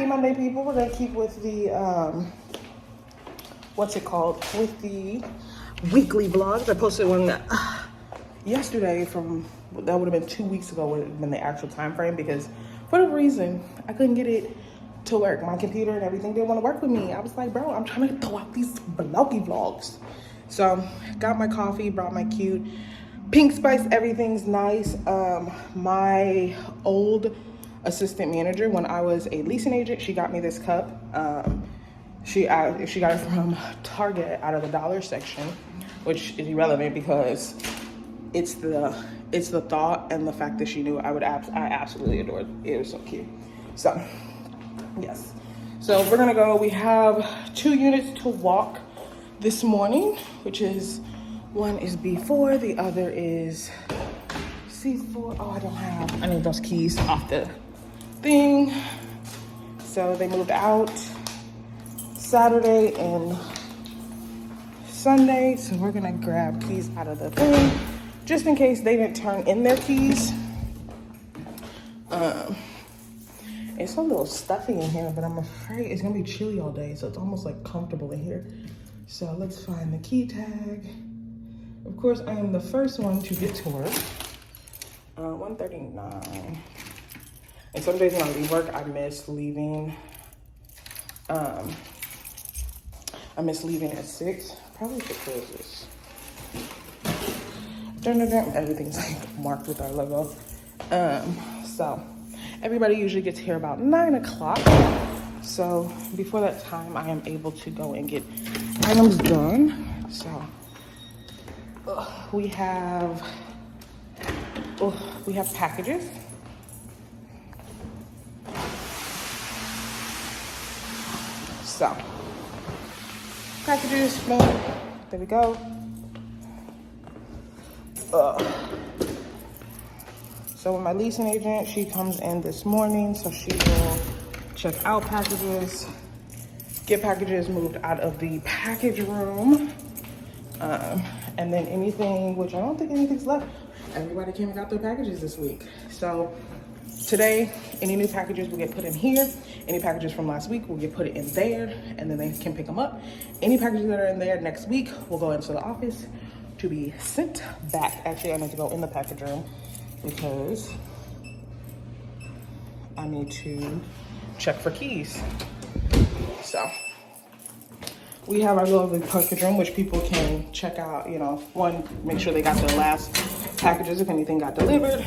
Happy Monday, people. We're gonna keep with the what's it called? With the weekly vlogs. I posted one yesterday from that would have been 2 weeks ago would have been the actual time frame because for whatever reason I couldn't get it to work. My computer and everything didn't want to work with me. I was like, bro, I'm trying to throw out these vloggy vlogs. So got my coffee, brought my cute pink spice, everything's nice. My old assistant manager, when I was a leasing agent, she got me this cup. She got it from Target out of the dollar section, which is irrelevant because it's the thought and the fact that she knew I absolutely adored it. It was so cute. So yes, so we're gonna go. We have 2 units to walk this morning, which is one is B4, the other is C4. Oh, I need those keys off the thing. So they moved out Saturday and Sunday, so we're gonna grab keys out of the thing just in case they didn't turn in their keys. It's a little stuffy in here, but I'm afraid it's gonna be chilly all day, so it's almost like comfortable in here. So let's find the key tag. Of course, I am the first one to get to work. 1:39. And some days when I leave work, I miss leaving. I miss leaving at 6. Probably should close this. Everything's like marked with our logo. So everybody usually gets here about 9 o'clock. So before that time, I am able to go and get items done. So we have packages. So packages, boom, there we go. So with my leasing agent, she comes in this morning, so she will check out packages, get packages moved out of the package room, and then anything, which I don't think anything's left. Everybody came and got their packages this week. So today, any new packages will get put in here. Any packages from last week will get put in there, and then they can pick them up. Any packages that are in there next week will go into the office to be sent back. Actually, I need to go in the package room because I need to check for keys. So we have our lovely package room, which people can check out, you know, one, make sure they got their last packages if anything got delivered.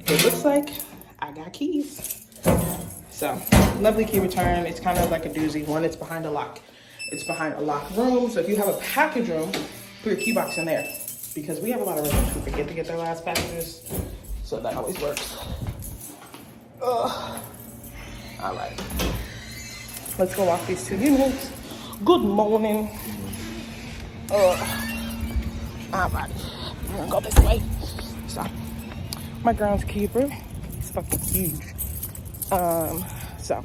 It looks like I got keys. So lovely key return. It's kind of like a doozy. One, it's behind a lock. It's behind a locked room. So if you have a package room, put your key box in there because we have a lot of residents who forget to get their last packages. So that always works. All right. Let's go walk these 2 units. Good morning. All right. I'm gonna go this way. So my groundskeeper, he's fucking huge. So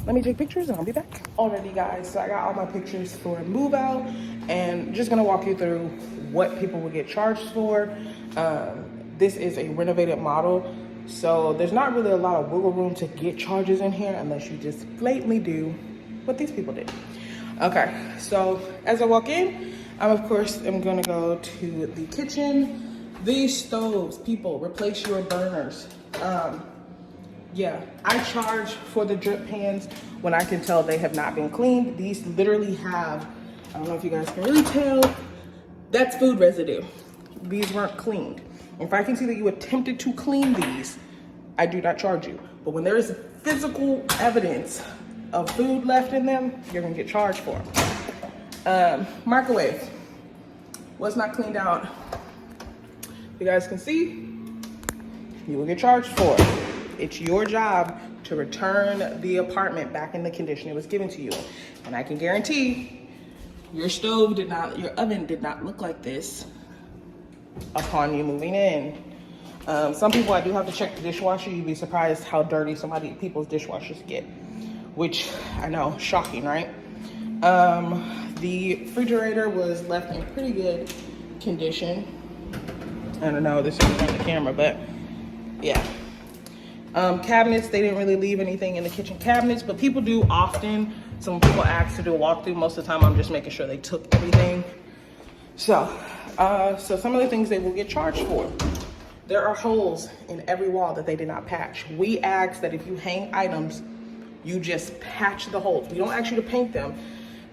let me take pictures and I'll be back. Alrighty guys, so I got all my pictures for move out and just gonna walk you through what people will get charged for. This is a renovated model, so there's not really a lot of wiggle room to get charges in here unless you just blatantly do what these people did. Okay, so as I walk in, of course, I'm gonna go to the kitchen. These stoves, people, replace your burners. Yeah, I charge for the drip pans when I can tell they have not been cleaned. These literally have, I don't know if you guys can really tell, that's food residue. These weren't cleaned. If I can see that you attempted to clean these, I do not charge you. But when there is physical evidence of food left in them, you're gonna get charged for them. Microwave was not cleaned out. You guys can see, you will get charged for it. It's your job to return the apartment back in the condition it was given to you. And I can guarantee your your oven did not look like this upon you moving in. Some people, I do have to check the dishwasher. You'd be surprised how dirty people's dishwashers get, which I know, shocking, right? The refrigerator was left in pretty good condition. I don't know, this is on the camera, but yeah. Cabinets, they didn't really leave anything in the kitchen cabinets, but people do often. Some people ask to do a walkthrough. Most of the time, I'm just making sure they took everything. So some of the things they will get charged for. There are holes in every wall that they did not patch. We ask that if you hang items, you just patch the holes. We don't ask you to paint them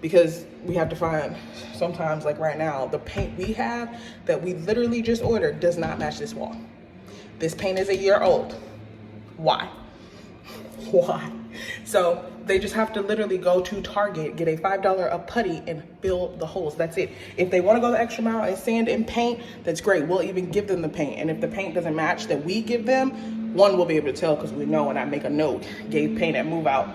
because we have to find, sometimes like right now, the paint we have that we literally just ordered does not match this wall. This paint is a year old. Why? Why? So they just have to literally go to Target, get a $5 a putty and fill the holes. That's it. If they want to go the extra mile and sand and paint, that's great. We'll even give them the paint. And if the paint doesn't match that we give them, one, we'll be able to tell because we know, and I make a note, gave paint at move out.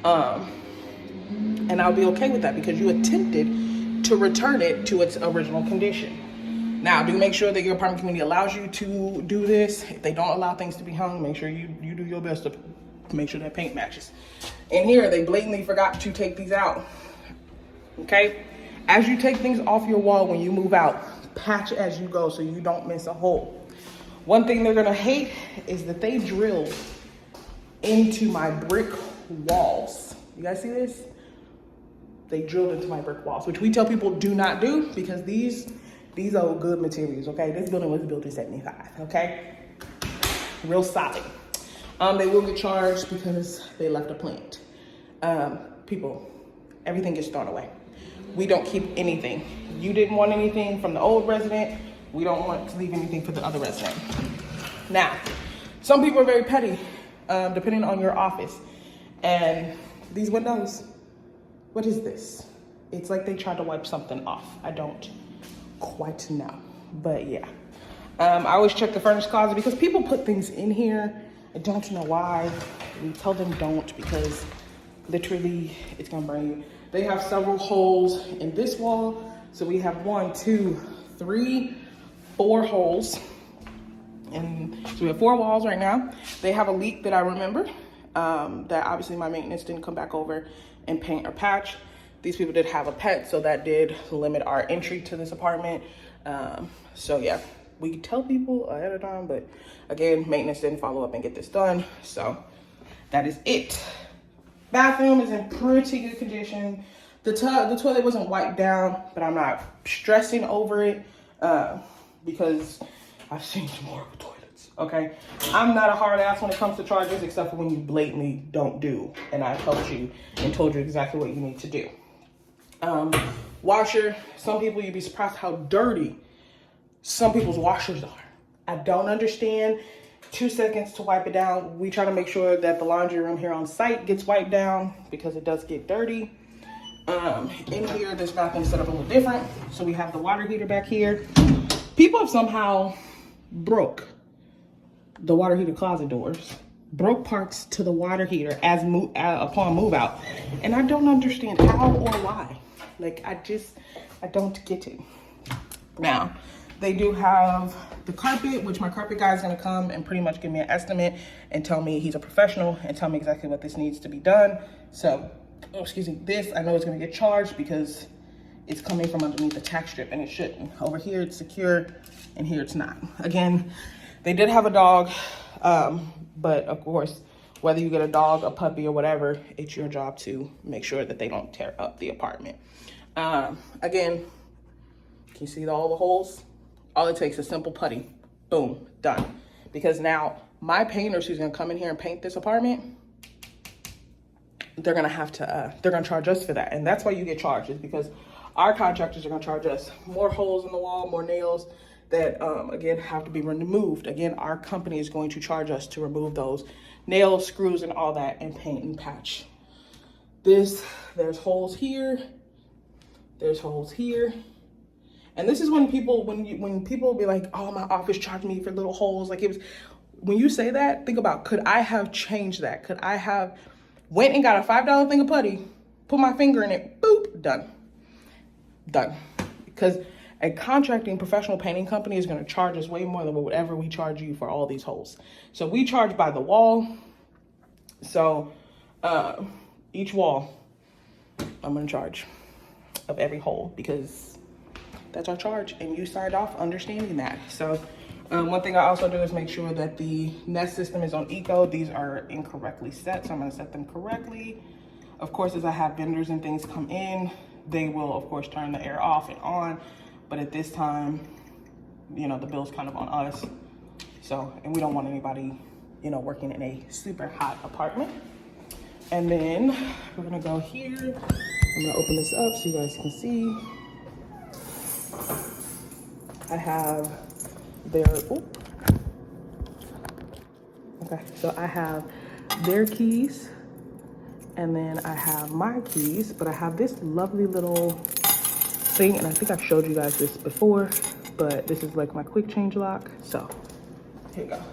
And I'll be okay with that because you attempted to return it to its original condition. Now, do make sure that your apartment community allows you to do this. If they don't allow things to be hung, make sure you do your best to make sure that paint matches. And here, they blatantly forgot to take these out. Okay? As you take things off your wall when you move out, patch as you go so you don't miss a hole. One thing they're gonna hate is that they drilled into my brick walls. You guys see this? They drilled into my brick walls, which we tell people do not do because these are good materials, okay? This building was built in 75, okay? Real solid. They will get charged because they left a plant. People, everything gets thrown away. We don't keep anything. You didn't want anything from the old resident. We don't want to leave anything for the other resident. Now, some people are very petty, depending on your office. And these windows, what is this? It's like they tried to wipe something off. I don't quite know, but yeah. I always check the furnace closet because people put things in here. I don't know why. We tell them don't because literally it's gonna burn you. They have several holes in this wall. So we have 1, 2, 3, 4 holes. And so we have 4 walls right now. They have a leak that I remember that obviously my maintenance didn't come back over and paint or patch. These people did have a pet, so that did limit our entry to this apartment. So yeah, we tell people ahead of time, but again, maintenance didn't follow up and get this done. So that is it. Bathroom is in pretty good condition. The toilet wasn't wiped down, but I'm not stressing over it because I've seen some horrible toilets, okay? I'm not a hard ass when it comes to charges, except for when you blatantly don't do, and I've helped you and told you exactly what you need to do. Washer, some people, you'd be surprised how dirty some people's washers are. I don't understand. 2 seconds to wipe it down. We try to make sure that the laundry room here on site gets wiped down because it does get dirty. In here, this bathroom is set up a little different. So we have the water heater back here. People have somehow broke the water heater closet doors, broke parts to the water heater upon move out. And I don't understand how or why. Like, I don't get it. Now, they do have the carpet, which my carpet guy is gonna come and pretty much give me an estimate and tell me he's a professional and tell me exactly what this needs to be done. So, excuse me, this I know is gonna get charged because it's coming from underneath the tack strip and it shouldn't. Over here it's secure and here it's not. Again, they did have a dog, but of course, whether you get a dog, a puppy, or whatever, it's your job to make sure that they don't tear up the apartment. Again, can you see all the holes? All it takes is simple putty. Boom, done. Because now my painters who's gonna come in here and paint this apartment, they're gonna have to, they're gonna charge us for that. And that's why you get charged, is because our contractors are gonna charge us more holes in the wall, more nails that, again, have to be removed. Again, our company is going to charge us to remove those nails, screws, and all that, and paint and patch. There's holes here, there's holes here. And this is when people, when people be like, oh, my office charged me for little holes. Like, it was, when you say that, think about, could I have changed that? Could I have went and got a $5 thing of putty, put my finger in it, boop, done. Done. Because a contracting professional painting company is gonna charge us way more than whatever we charge you for all these holes. So we charge by the wall. So each wall, I'm gonna charge of every hole because that's our charge, and you signed off understanding that. So One thing I also do is make sure that the Nest system is on eco. These are incorrectly set, so I'm gonna set them correctly. Of course, as I have vendors and things come in, they will of course turn the air off and on. But at this time, you know, the bill's kind of on us. So, and we don't want anybody, you know, working in a super hot apartment. And then we're gonna go here. I'm gonna open this up so you guys can see. I have their, okay, so I have their keys and then I have my keys, but I have this lovely little thing, and I think I've showed you guys this before, but this is like my quick change lock. So here you go.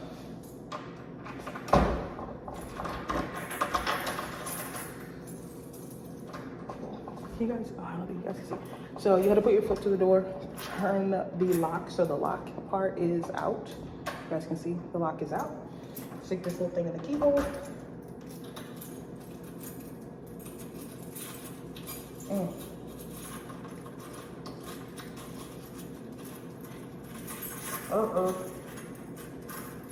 You guys, oh, I don't think you guys can see. So you had to put your foot to the door, turn the lock so the lock part is out. You guys can see the lock is out. Stick this little thing in the keyhole.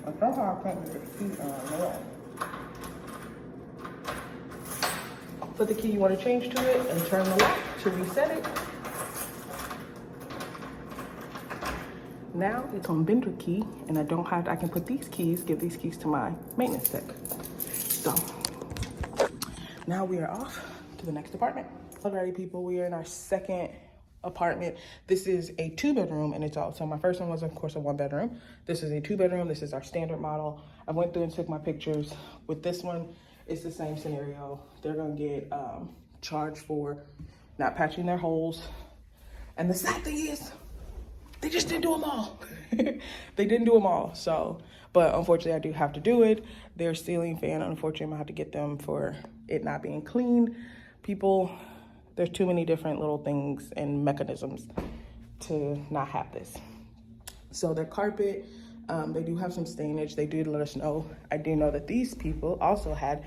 I somehow can't get the key on. Put the key you want to change to it and turn the lock to reset it. Now it's on vendor key, and I can put these keys, give these keys to my maintenance tech. So now we are off to the next apartment. Alrighty people, we are in our second apartment. This is a 2-bedroom, and it's also, my first one was of course a 1-bedroom. This is a 2-bedroom. This is our standard model. I went through and took my pictures. With this one, it's the same scenario. They're gonna get charged for not patching their holes. And the sad thing is, they just didn't do them all. They didn't do them all, so, but unfortunately I do have to do it. Their ceiling fan, unfortunately I'm gonna have to get them for it not being cleaned. People, there's too many different little things and mechanisms to not have this. So their carpet, they do have some stainage. They did let us know. I do know that these people also had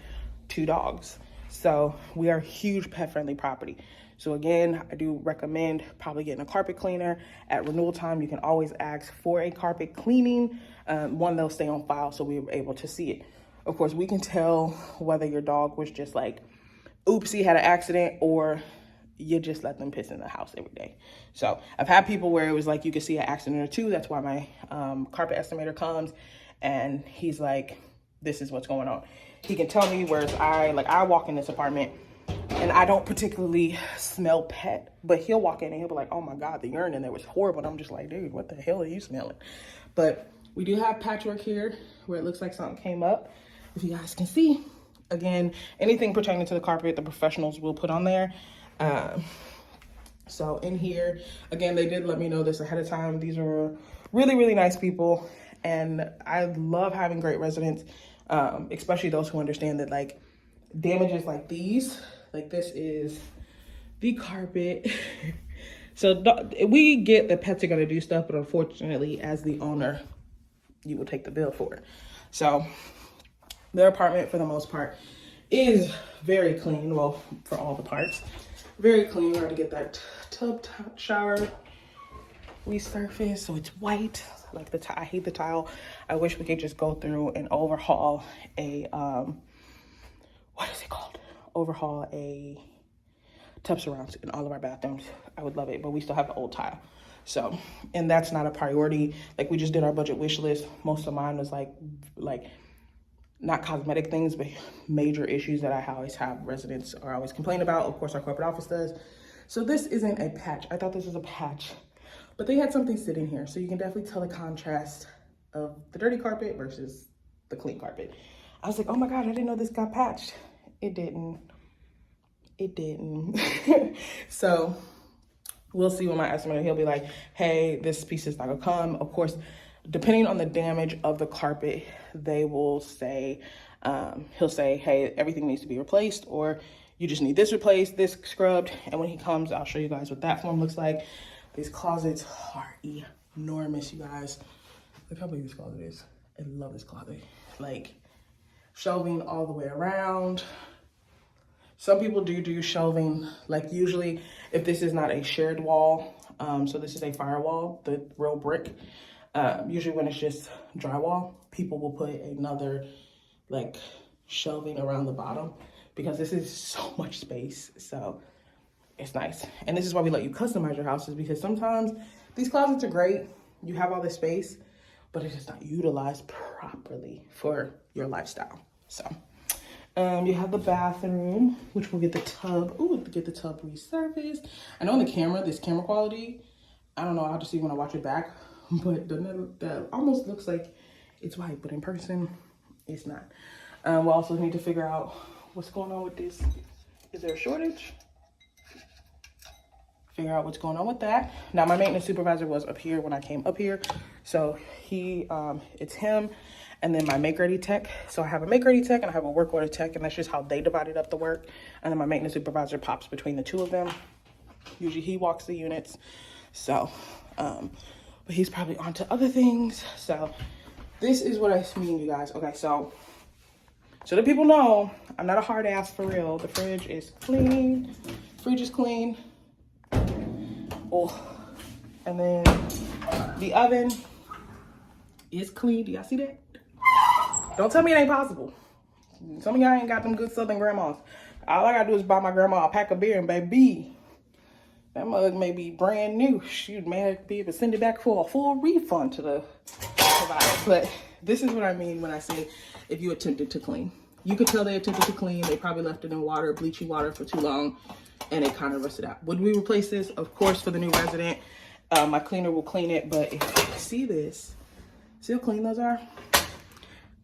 2 dogs. So we are a huge pet-friendly property. So again, I do recommend probably getting a carpet cleaner. At renewal time, you can always ask for a carpet cleaning. One, they'll stay on file so we were able to see it. Of course, we can tell whether your dog was just like, oopsie, had an accident, or you just let them piss in the house every day. So I've had people where it was like you could see an accident or 2. That's why my carpet estimator comes and he's like, this is what's going on. He can tell me, whereas I walk in this apartment and I don't particularly smell pet, but he'll walk in and he'll be like, oh my God, the urine in there was horrible. And I'm just like, dude, what the hell are you smelling? But we do have patchwork here where it looks like something came up. If you guys can see, again, anything pertaining to the carpet, the professionals will put on there. So in here, again, they did let me know this ahead of time. These are really, really nice people. And I love having great residents, especially those who understand that like damages like these, like this is the carpet. So we get that pets are gonna do stuff, but unfortunately as the owner, you will take the bill for it. So their apartment for the most part is very clean. Well, for all the parts. Very clean. We're gonna get that tub shower resurfaced so it's white. Like I hate the tile. I wish we could just go through and overhaul a what is it called? Overhaul a tub surrounds in all of our bathrooms. I would love it, but we still have the old tile. So, and that's not a priority. Like we just did our budget wish list. Most of mine was like not cosmetic things, but major issues that I always have residents are always complain about. Of course, our corporate office does. So this isn't a patch. I thought this was a patch, but they had something sitting here. So you can definitely tell the contrast of the dirty carpet versus the clean carpet. I was like, oh my God, I didn't know this got patched. It didn't. It didn't. So we'll see when my estimator, he'll be like, hey, this piece is not gonna come. Of course, depending on the damage of the carpet, they will say, he'll say, hey, everything needs to be replaced, or you just need this replaced, this scrubbed. And when he comes, I'll show you guys what that form looks like. These closets are enormous, you guys. Look how big this closet is. I love this closet. Like shelving all the way around. Some people do shelving, like usually if this is not a shared wall, so this is a firewall, the real brick, Usually when it's just drywall, people will put another like shelving around the bottom because this is so much space. So it's nice. And this is why we let you customize your houses, because sometimes these closets are great. You have all this space, but it is not utilized properly for your lifestyle. So you have the bathroom, which will get the tub. Ooh, get the tub resurfaced. I know on the camera, this camera quality, I don't know, I'll just see when I watch it back, but that almost looks like it's white, but in person, it's not. We'll also need to figure out what's going on with this. Is there a shortage? Figure out what's going on with that. Now, my maintenance supervisor was up here when I came up here. So it's him and then my make-ready tech. So I have a make-ready tech and I have a work order tech, and that's just how they divided up the work. And then my maintenance supervisor pops between the two of them. Usually he walks the units. So, but he's probably on to other things. So this is what I mean, you guys. Okay, so that people know, I'm not a hard ass for real. The fridge is clean. Fridge is clean. Oh, and then the oven is clean. Do y'all see that? Don't tell me it ain't possible. Some of y'all ain't got them good Southern grandmas. All I gotta do is buy my grandma a pack of beer, and baby, that mug may be brand new. Shoot, may be able to send it back for a full refund to the provider. But this is what I mean when I say if you attempted to clean. You could tell they attempted to clean. They probably left it in water, bleaching water for too long, and it kind of rusted out. Would we replace this? Of course, for the new resident. My cleaner will clean it, but if you see this, see how clean those are?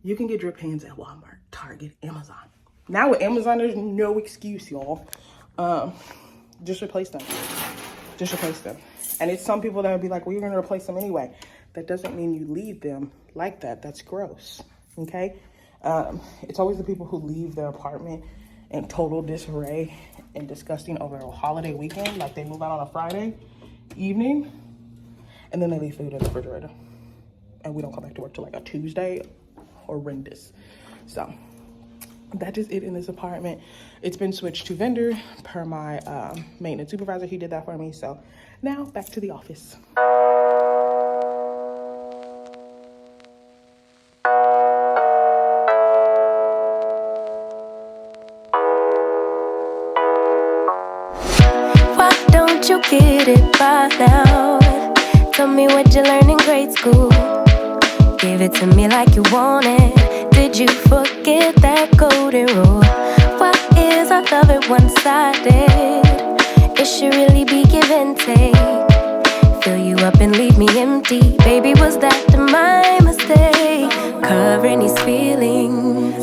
You can get drip pans at Walmart, Target, Amazon. Now with Amazon, there's no excuse, y'all. Just replace them. Just replace them. And it's some people that would be like, well, you're gonna replace them anyway. That doesn't mean you leave them like that. That's gross, okay? It's always the people who leave their apartment in total disarray and disgusting over a holiday weekend. Like they move out on a Friday evening and then they leave food in the refrigerator. And we don't come back to work till like a Tuesday. Horrendous. So that is it in this apartment. It's been switched to vendor per my maintenance supervisor. He did that for me. So now back to the office. Why don't you get it by now? Tell me what you learned in grade school. Give it to me like you want it. Did you forget that golden rule? Why is our love it one-sided? It should really be give and take. Fill you up and leave me empty. Baby, was that my mistake? Covering these feelings,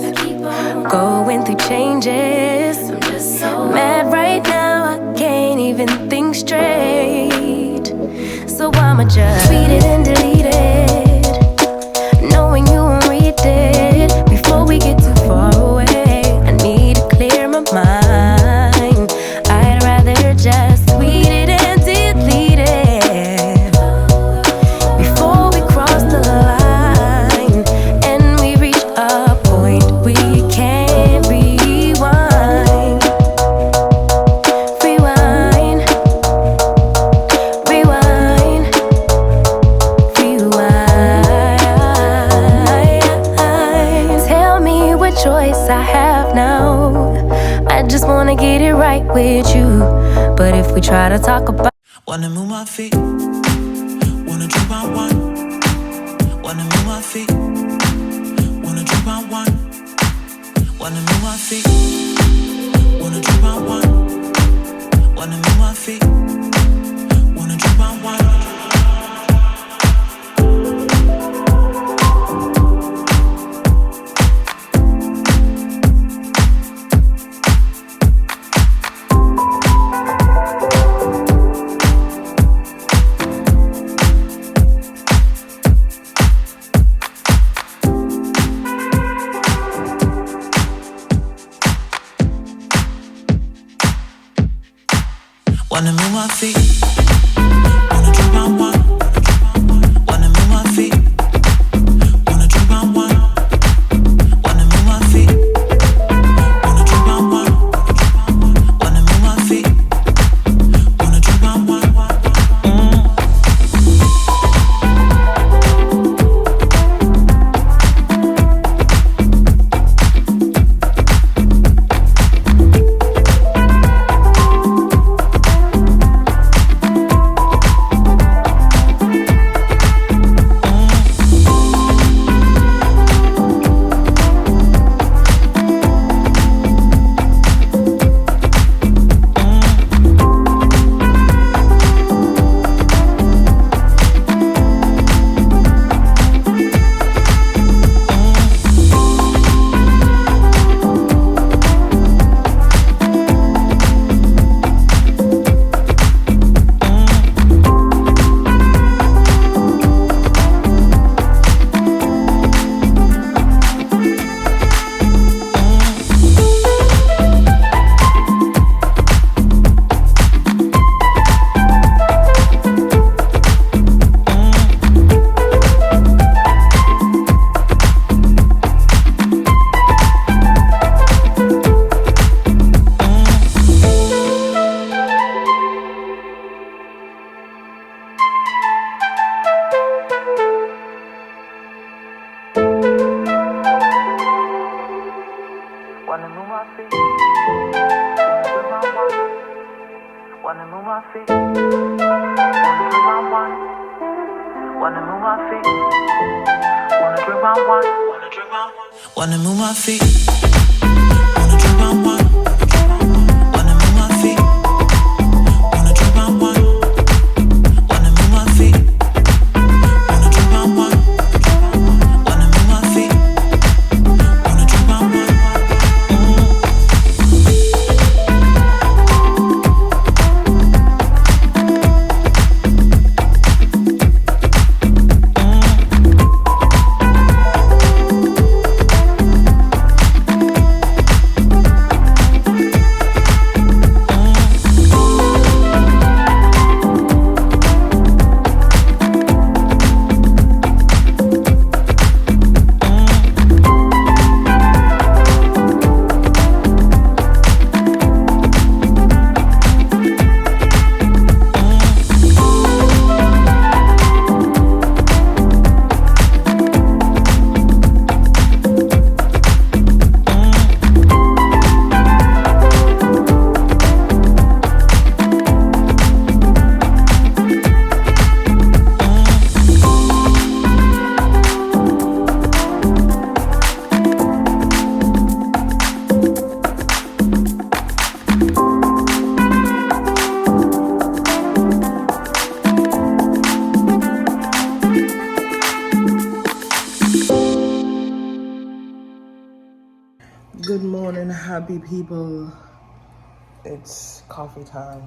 going through changes. I'm just so mad right now, I can't even think straight. So I'ma just tweet it and delete it, knowing you won't read it before we get too far away. I need to clear my mind. I'd rather just tweet it and delete it before we cross the line and we reach a point we can't rewind. Rewind, rewind, rewind. Tell me what choice I have now. I just wanna get it right with you. But if we try to talk about, wanna move my feet, wanna drink my wine, wanna move my feet, wanna drink my wine, wanna move my feet, wanna drink my wine, wanna move my feet, wanna drink my wine. Wanna move my feet, wanna drink my wine, wanna move my feet, wanna drink my wine, wanna move my feet, wanna drink my wine, wanna move my feet, wanna drink my wine. feet. Wanna drink round one. Wanna move my feet. Wanna drink round one. Wanna drink round one. Wanna move my feet. Wanna drink round one. Wanna move my feet. Wanna drink round one. Wanna move my feet. Wanna drink round one. Wanna move my feet. Wanna drink round one. Good morning, happy people. It's coffee time.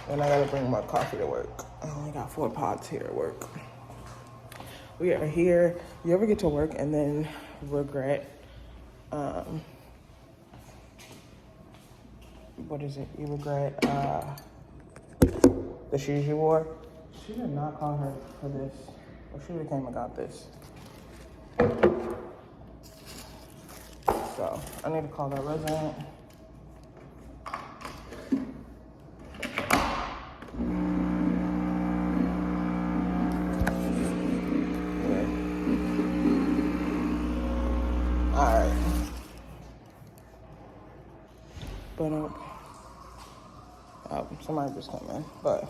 And I gotta bring my coffee to work. I only got 4 pots here at work. We are here. You ever get to work and then regret, what is it? You regret the shoes you wore? She did not call her for this. Or she would have came and got this. So I need to call that resident. Yeah. All right. But somebody just came in. But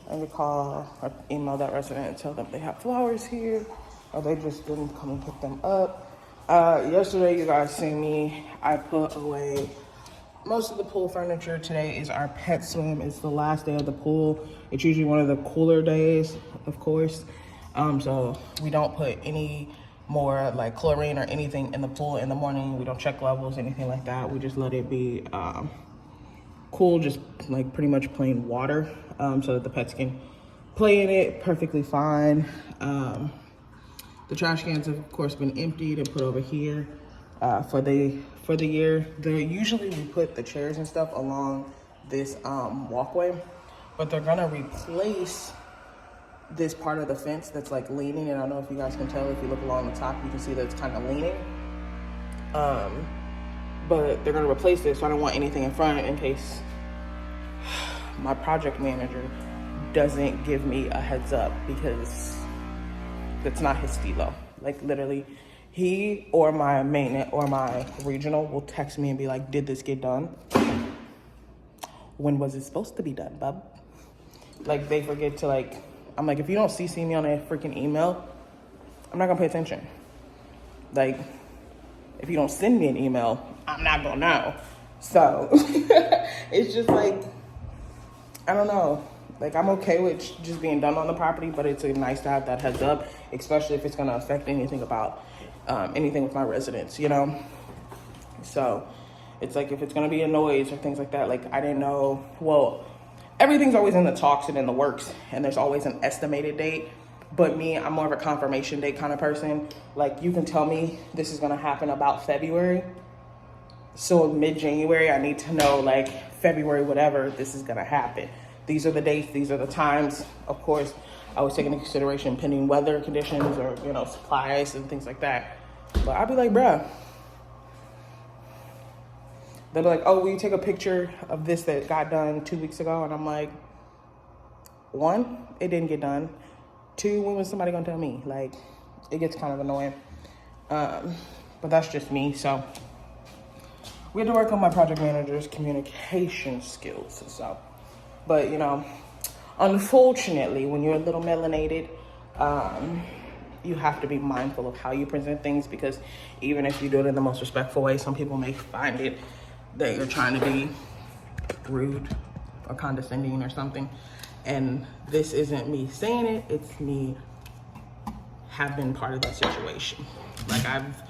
I need to call or email that resident and tell them they have flowers here, or they just didn't come and pick them up. Yesterday, you guys seen me. I put away most of the pool furniture. Today is our pet swim. It's the last day of the pool. It's usually one of the cooler days, of course. So we don't put any more like chlorine or anything in the pool in the morning. We don't check levels, anything like that. We just let it be cool, just like pretty much plain water, so that the pets can play in it perfectly fine. The trash cans have, of course, been emptied and put over here for the year. Usually we put the chairs and stuff along this walkway, but they're gonna replace this part of the fence that's like leaning. And I don't know if you guys can tell, if you look along the top, you can see that it's kind of leaning. But they're gonna replace this, so I don't want anything in front in case my project manager doesn't give me a heads up, because that's not his stilo. Like literally, he or my maintenance or my regional will text me and be like, did this get done? When was it supposed to be done, bub? Like they forget to like, I'm like, if you don't CC me on a freaking email, I'm not gonna pay attention. Like, if you don't send me an email, I'm not gonna know. So it's just like, I don't know. Like, I'm okay with just being done on the property, but it's nice to have that heads up, especially if it's gonna affect anything about anything with my residents, you know? So it's like, if it's gonna be a noise or things like that, like I didn't know, well, everything's always in the talks and in the works, and there's always an estimated date. But me, I'm more of a confirmation date kind of person. Like, you can tell me this is gonna happen about February. So mid-January, I need to know, like, February, whatever, this is gonna happen. These are the dates, these are the times. Of course, I was taking into consideration pending weather conditions or, you know, supplies and things like that. But I'd be like, bruh. They'll be like, oh, will you take a picture of this that got done 2 weeks ago? And I'm like, 1, it didn't get done. 2, when was somebody gonna tell me? Like, it gets kind of annoying. But that's just me, so. We had to work on my project manager's communication skills, so But, you know, unfortunately, when you're a little melanated, you have to be mindful of how you present things, because even if you do it in the most respectful way, some people may find it that you're trying to be rude or condescending or something. And this isn't me saying it, it's me have been part of that situation. Like, I've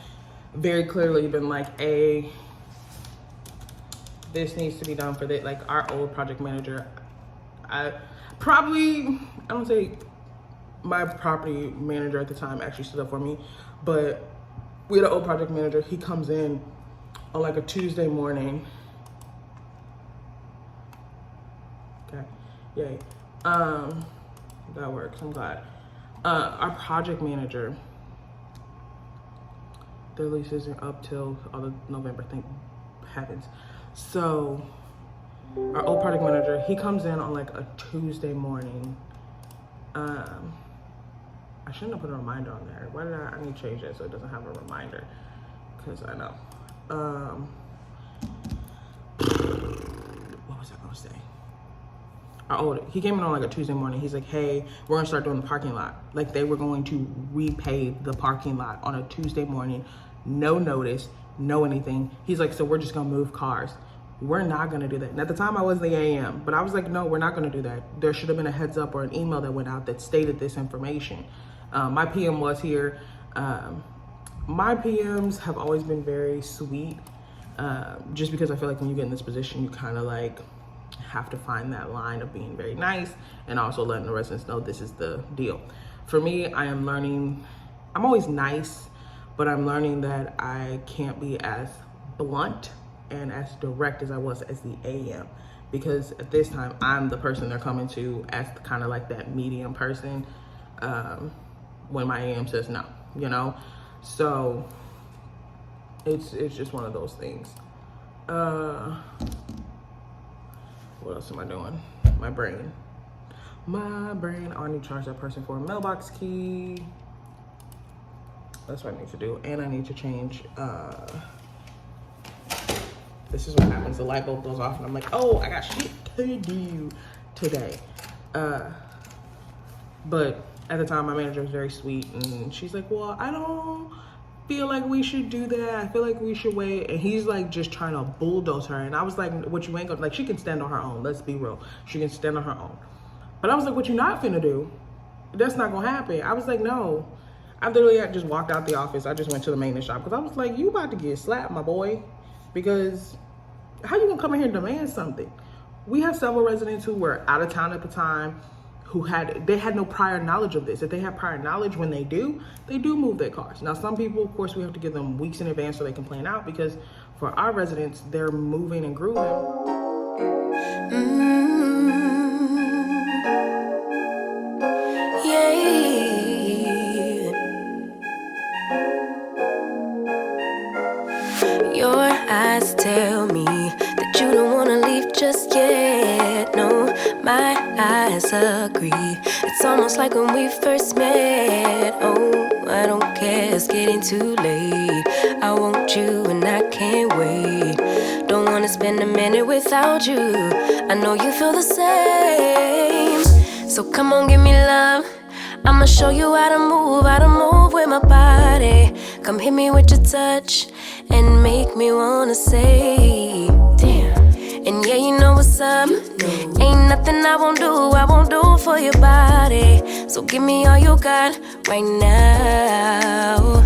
very clearly been like, this needs to be done for this. Like, our old project manager, I don't say my property manager at the time actually stood up for me, but we had an old project manager. He comes in on like a Tuesday morning. Okay, yay. That works, I'm glad. Our project manager, their lease isn't up till November, thank heavens. So our old project manager, he comes in on like a Tuesday morning. I shouldn't have put a reminder on there. Why did I need to change that so it doesn't have a reminder? Because I know. What was I gonna say? He came in on like a Tuesday morning. He's like, hey, we're gonna start doing the parking lot. Like, they were going to repave the parking lot on a Tuesday morning, no notice, no anything. He's like, so we're just gonna move cars. We're not gonna do that. And at the time I was the AM, but I was like, no, we're not gonna do that. There should have been a heads up or an email that went out that stated this information. My PM was here. My PMs have always been very sweet, just because I feel like when you get in this position, you kind of like have to find that line of being very nice and also letting the residents know this is the deal. For me, I am learning, I'm always nice, but I'm learning that I can't be as blunt and as direct as I was as the AM, because at this time I'm the person they're coming to as kind of like that medium person when my AM says no, you know. So it's just one of those things. What else am I doing? My brain. Oh, I need to charge that person for a mailbox key. That's what I need to do. And I need to change, this is what happens. The light bulb goes off and I'm like, oh, I got shit to do today. But at the time, my manager was very sweet, and she's like, well, I don't feel like we should do that. I feel like we should wait. And he's like just trying to bulldoze her. And I was like, what you ain't gonna, like, she can stand on her own. Let's be real. She can stand on her own. But I was like, what you not finna do? That's not gonna happen. I was like, no. I literally just walked out the office. I just went to the maintenance shop because I was like, you about to get slapped, my boy. Because how you gonna come in here and demand something? We have several residents who were out of town at the time, who had no prior knowledge of this. If they have prior knowledge, when they do move their cars. Now, some people, of course, we have to give them weeks in advance so they can plan out, because for our residents, they're moving and grooving. Your eyes tell me that you don't wanna leave just yet. No, my eyes agree. It's almost like when we first met. Oh, I don't care, it's getting too late. I want you and I can't wait. Don't wanna spend a minute without you. I know you feel the same. So come on, give me love. I'ma show you how to move with my body. Come hit me with your touch and make me wanna say, damn. And yeah, you know what's up. Ain't nothing I won't do for your body. So give me all you got right now.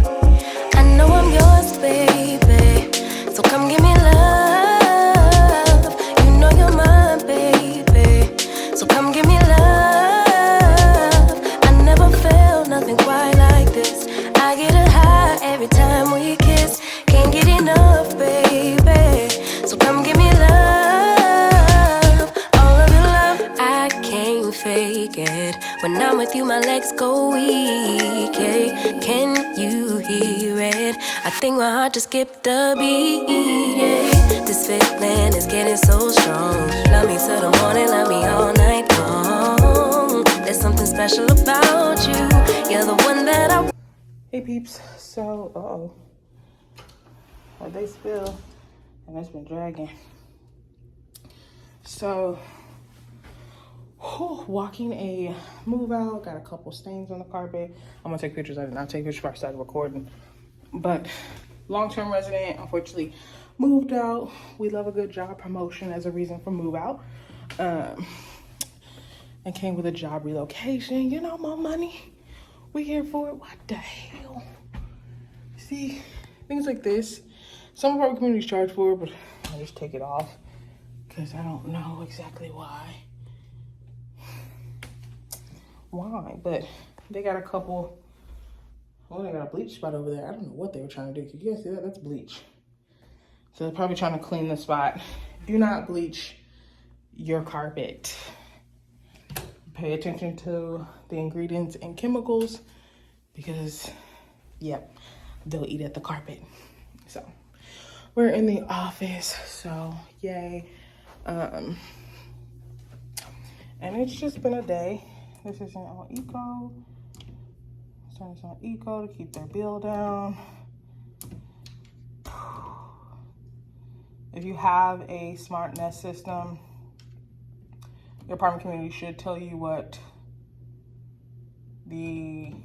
I know I'm yours, baby. So come give me love. You know you're mine, baby. So come give me love. I never felt nothing quite like this. I get a high every time we kiss. Can't get enough, baby. So come give me love. All of your love, I can't fake it. When I'm with you, my legs go weak, yeah. Can you hear it? I think my heart just skipped a beat, yeah. This feeling is getting so strong. Love me till the morning, love me all night long. There's something special about you. You're the one that I... Hey peeps, so, they spill, and it's been dragging. So, walking a move out, got a couple stains on the carpet. I'm gonna take pictures. I did not take pictures before I started recording. But long-term resident, unfortunately, moved out. We love a good job promotion as a reason for move out. And came with a job relocation. You know, more money. We here for it. What the hell? See, things like this, some of our communities charge for it, but I just take it off because I don't know exactly why. But they got a couple, they got a bleach spot over there. I don't know what they were trying to do. Can you guys see that? That's bleach. So they're probably trying to clean the spot. Do not bleach your carpet. Pay attention to the ingredients and chemicals because, yep, they'll eat at the carpet. So we're in the office, so yay. And it's just been a day. This isn't on eco. Turn this on eco to keep their bill down. If you have a smart Nest system, your apartment community should tell you what you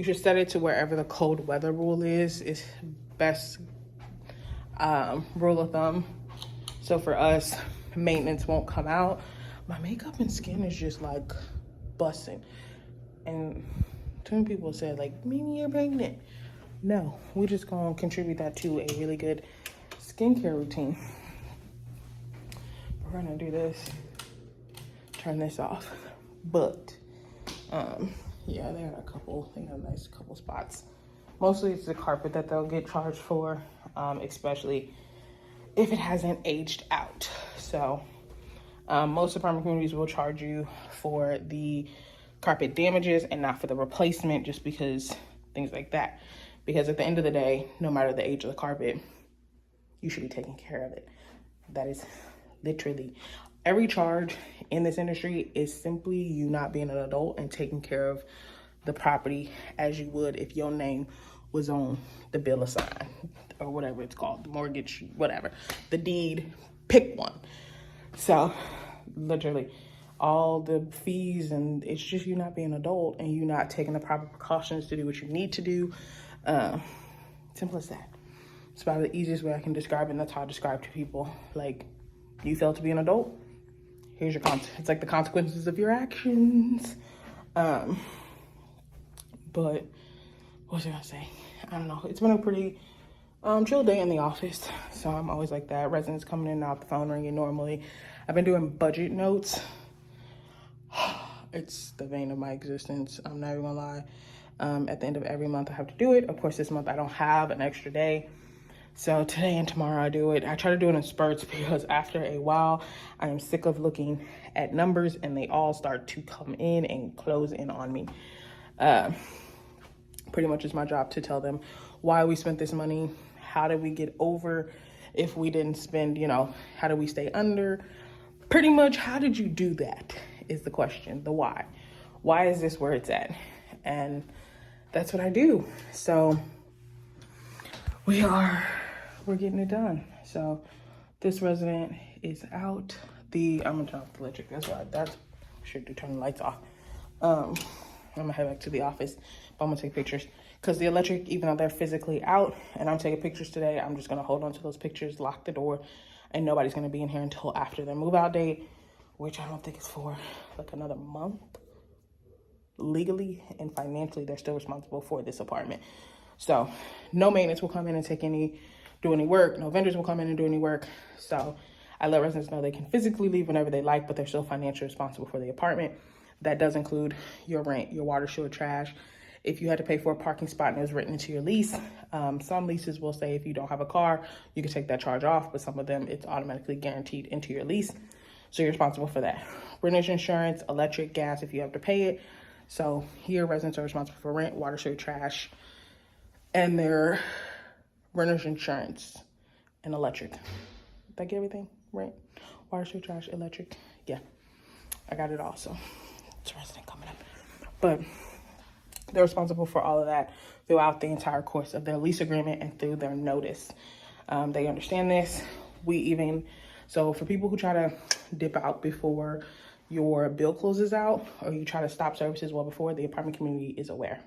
should set it to wherever the cold weather rule is best rule of thumb. So for us, maintenance won't come out. My makeup and skin is just like busting. And too many people said like, maybe you're pregnant. No, we're just gonna contribute that to a really good skincare routine. We're gonna do this, turn this off. But yeah, they got a nice couple spots. Mostly it's the carpet that they'll get charged for, especially if it hasn't aged out. So most apartment communities will charge you for the carpet damages and not for the replacement, just because things like that. Because at the end of the day, no matter the age of the carpet, you should be taking care of it. That is literally every charge in this industry is simply you not being an adult and taking care of the property as you would if your name was on the bill of sign or whatever it's called, the mortgage, whatever, the deed, pick one. So literally all the fees, and it's just you not being an adult and you not taking the proper precautions to do what you need to do. Simple as that. It's about the easiest way I can describe it, and that's how I describe to people. Like, you fail to be an adult, here's your it's like the consequences of your actions. But what was I gonna say? I don't know. It's been a pretty chill day in the office, so I'm always like that. Residents coming in and out, the phone ringing normally. I've been doing budget notes. It's the vein of my existence. I'm not even gonna lie. At the end of every month I have to do it. Of course, this month I don't have an extra day. So today and tomorrow I do it. I try to do it in spurts because after a while, I am sick of looking at numbers and they all start to come in and close in on me. Pretty much it's my job to tell them why we spent this money. How did we get over if we didn't spend, how do we stay under? Pretty much, how did you do that is the question, the why. Why is this where it's at? And that's what I do. So we're getting it done. So this resident is out. I'm gonna turn off the electric. That's should do, turn the lights off. I'm gonna head back to the office, but I'm gonna take pictures because the electric, even though they're physically out and I'm taking pictures today, I'm just gonna hold on to those pictures, lock the door, and nobody's gonna be in here until after their move out date, which I don't think is for like another month. Legally and financially, they're still responsible for this apartment. So no maintenance will come in and do any work. No vendors will come in and do any work. So I let residents know they can physically leave whenever they like, but they're still financially responsible for the apartment. That does include your rent, your water, sewer, trash. If you had to pay for a parking spot and it was written into your lease, some leases will say if you don't have a car, you can take that charge off, but some of them, it's automatically guaranteed into your lease. So you're responsible for that. Renters insurance, electric, gas, if you have to pay it. So here, residents are responsible for rent, water, sewer, trash, and their renters insurance and electric. Did I get everything? Rent, water, sewer, trash, electric. Yeah, I got it all. So it's a resident coming up. But they're responsible for all of that throughout the entire course of their lease agreement and through their notice. They understand this. So for people who try to dip out before your bill closes out, or you try to stop services well before, the apartment community is aware.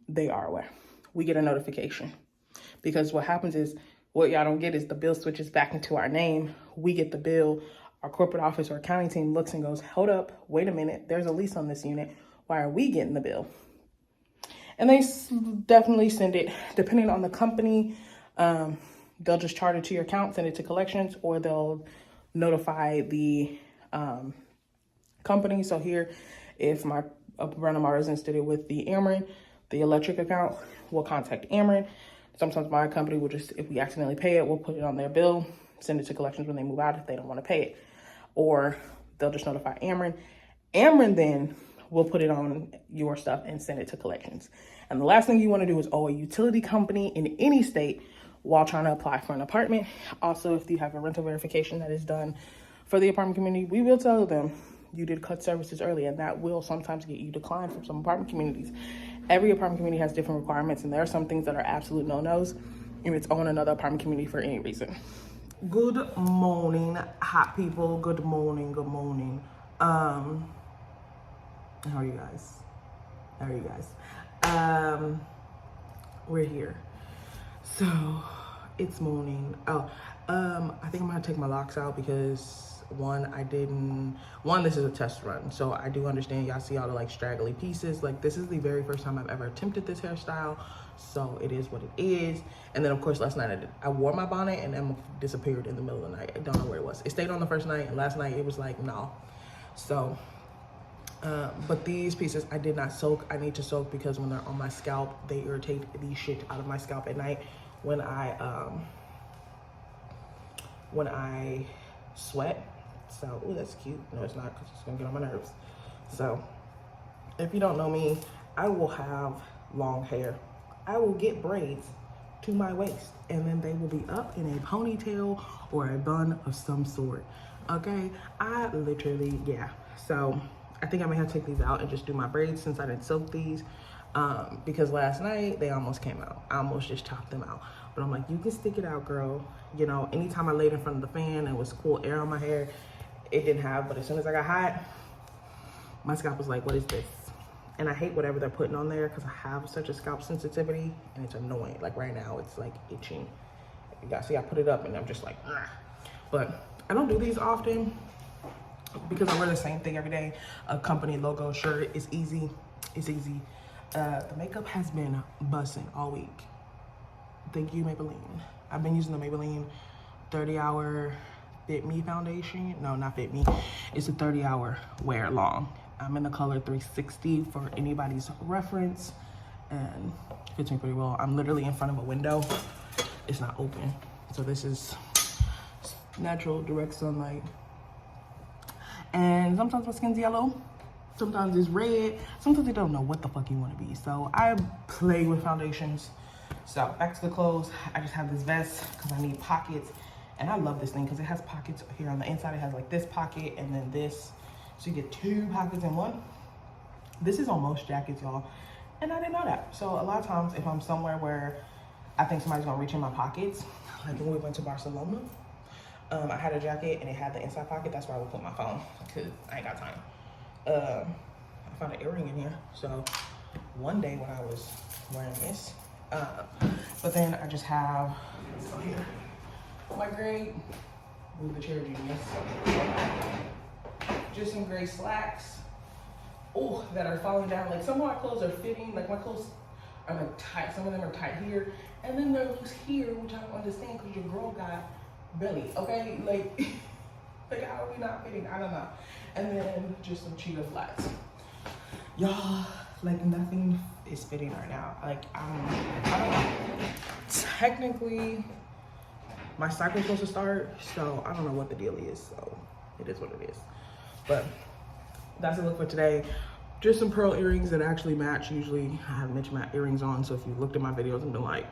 They are aware. We get a notification, because what happens is, what y'all don't get is the bill switches back into our name. We get the bill. Our corporate office or accounting team looks and goes, hold up, wait a minute. There's a lease on this unit. Why are we getting the bill? And they definitely send it, depending on the company, they'll just charge it to your account, send it to collections, or they'll notify the company. So here, if a friend of my residents did it with the Ameren, the electric account, we'll contact Ameren. Sometimes my company will just, if we accidentally pay it, we'll put it on their bill, send it to collections when they move out if they don't want to pay it. Or they'll just notify Ameren. Ameren then will put it on your stuff and send it to collections. And the last thing you want to do is owe a utility company in any state while trying to apply for an apartment. Also, if you have a rental verification that is done for the apartment community, we will tell them you did cut services early, and that will sometimes get you declined from some apartment communities. Every apartment community has different requirements, and there are some things that are absolute no-nos if it's on another apartment community for any reason. Good morning, hot people. Good morning, good morning. How are you guys? We're here. So it's morning. I think I'm gonna take my locks out because this is a test run. So I do understand y'all see all the like straggly pieces. Like, this is the very first time I've ever attempted this hairstyle. So it is what it is. And then of course last night I wore my bonnet and Emma disappeared in the middle of the night. I don't know where it was. It stayed on the first night, and last night it was like, no. So, but these pieces I did not soak. I need to soak because when they're on my scalp, they irritate the shit out of my scalp at night when I sweat. So, oh, that's cute. No, it's not, because it's gonna get on my nerves. So, if you don't know me, I will have long hair. I will get braids to my waist, and then they will be up in a ponytail or a bun of some sort. Okay, I literally, yeah. So I think I may have to take these out and just do my braids since I didn't soak these, because last night they almost came out. I almost just chopped them out. But I'm like, you can stick it out, girl. You know, anytime I laid in front of the fan and it was cool air on my hair, it didn't have. But as soon as I got hot, my scalp was like, what is this? And I hate whatever they're putting on there because I have such a scalp sensitivity and it's annoying. Like right now, it's like itching. You guys see, I put it up and I'm just like, nah. But I don't do these often because I wear the same thing every day. A company logo shirt is easy. It's easy. The makeup has been busting all week. Thank you, Maybelline. I've been using the Maybelline 30-hour Fit Me foundation. No, not Fit Me. It's a 30-hour wear long. I'm in the color 360 for anybody's reference, and fits me pretty well. I'm literally in front of a window. It's not open. So this is natural, direct sunlight. And sometimes my skin's yellow. Sometimes it's red. Sometimes I don't know what the fuck you want to be. So I play with foundations. So back to the clothes. I just have this vest because I need pockets. And I love this thing because it has pockets here on the inside. It has like this pocket and then this. So you get 2 pockets in one. This is on most jackets, y'all. And I didn't know that. So a lot of times if I'm somewhere where I think somebody's gonna reach in my pockets, like when we went to Barcelona, I had a jacket and it had the inside pocket. That's where I would put my phone because I ain't got time. I found an earring in here. So one day when I was wearing this, but then I just have, so here, my gray, move the chair, genius. Just some gray slacks, oh, that are falling down. Like some of my clothes are fitting, like my clothes are like tight. Some of them are tight here, and then they're loose here, which I don't understand because your girl got belly, okay? Like how are we not fitting? I don't know. And then just some cheetah flats. Y'all, like nothing is fitting right now. Like I don't know. Technically, my cycle's supposed to start, so I don't know what the deal is. So it is what it is. But that's the look for today. Just some pearl earrings that actually match. Usually I have Mitch Matte earrings on, so if you looked at my videos and been like,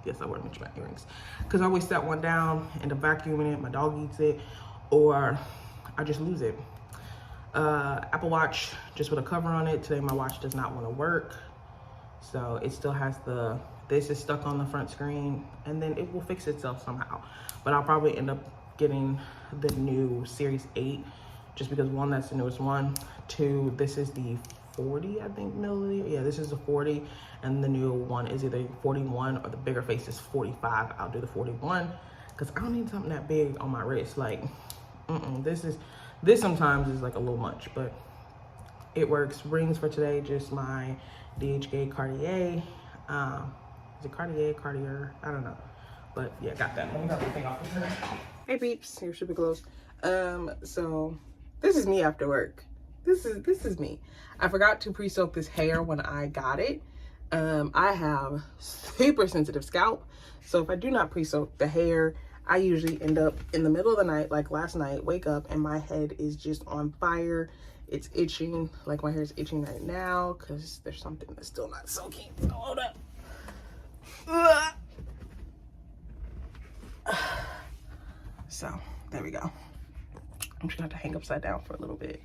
yes, I wear Mitch Matte earrings. Because I always set one down, end up vacuuming it, my dog eats it, or I just lose it. Apple Watch, just with a cover on it. Today my watch does not want to work. So it still has this is stuck on the front screen, and then it will fix itself somehow. But I'll probably end up getting the new Series 8, just because one, that's the newest one. Two, this is the 40, I think, milliliter. Yeah, this is the 40, and the new one is either 41 or the bigger face is 45. I'll do the 41 because I don't need something that big on my wrist. Like, this sometimes is like a little much, but it works. Rings for today, just my DHK Cartier. Is it Cartier? I don't know. But yeah, got that. Let me grab the thing off of her. Hey peeps, here should be close. So this is me after work. This is me. I forgot to pre-soak this hair when I got it. I have super sensitive scalp. So if I do not pre-soak the hair, I usually end up in the middle of the night, like last night, wake up and my head is just on fire. It's itching, like my hair is itching right now because there's something that's still not soaking. So hold up. So there we go. I'm just gonna have to hang upside down for a little bit,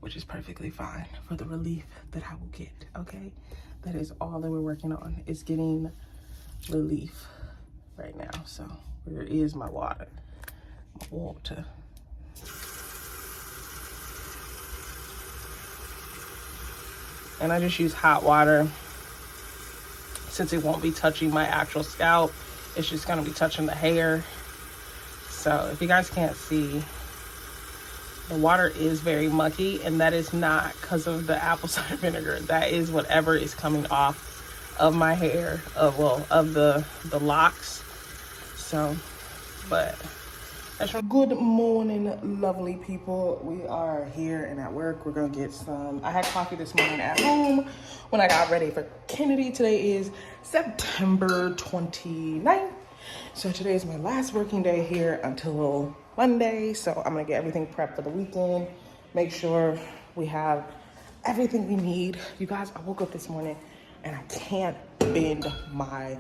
which is perfectly fine for the relief that I will get, okay? That is all that we're working on, is getting relief right now. So where is my water? My water. And I just use hot water since it won't be touching my actual scalp. It's just gonna be touching the hair. So if you guys can't see, the water is very mucky, and that is not because of the apple cider vinegar. That is whatever is coming off of my hair, of the locks. So, but that's right. Good morning, lovely people. We are here and at work. We're gonna get some. I had coffee this morning at home when I got ready for Kennedy. Today is September 29th. So today is my last working day here until Monday. So I'm gonna get everything prepped for the weekend. Make sure we have everything we need. You guys, I woke up this morning and I can't bend my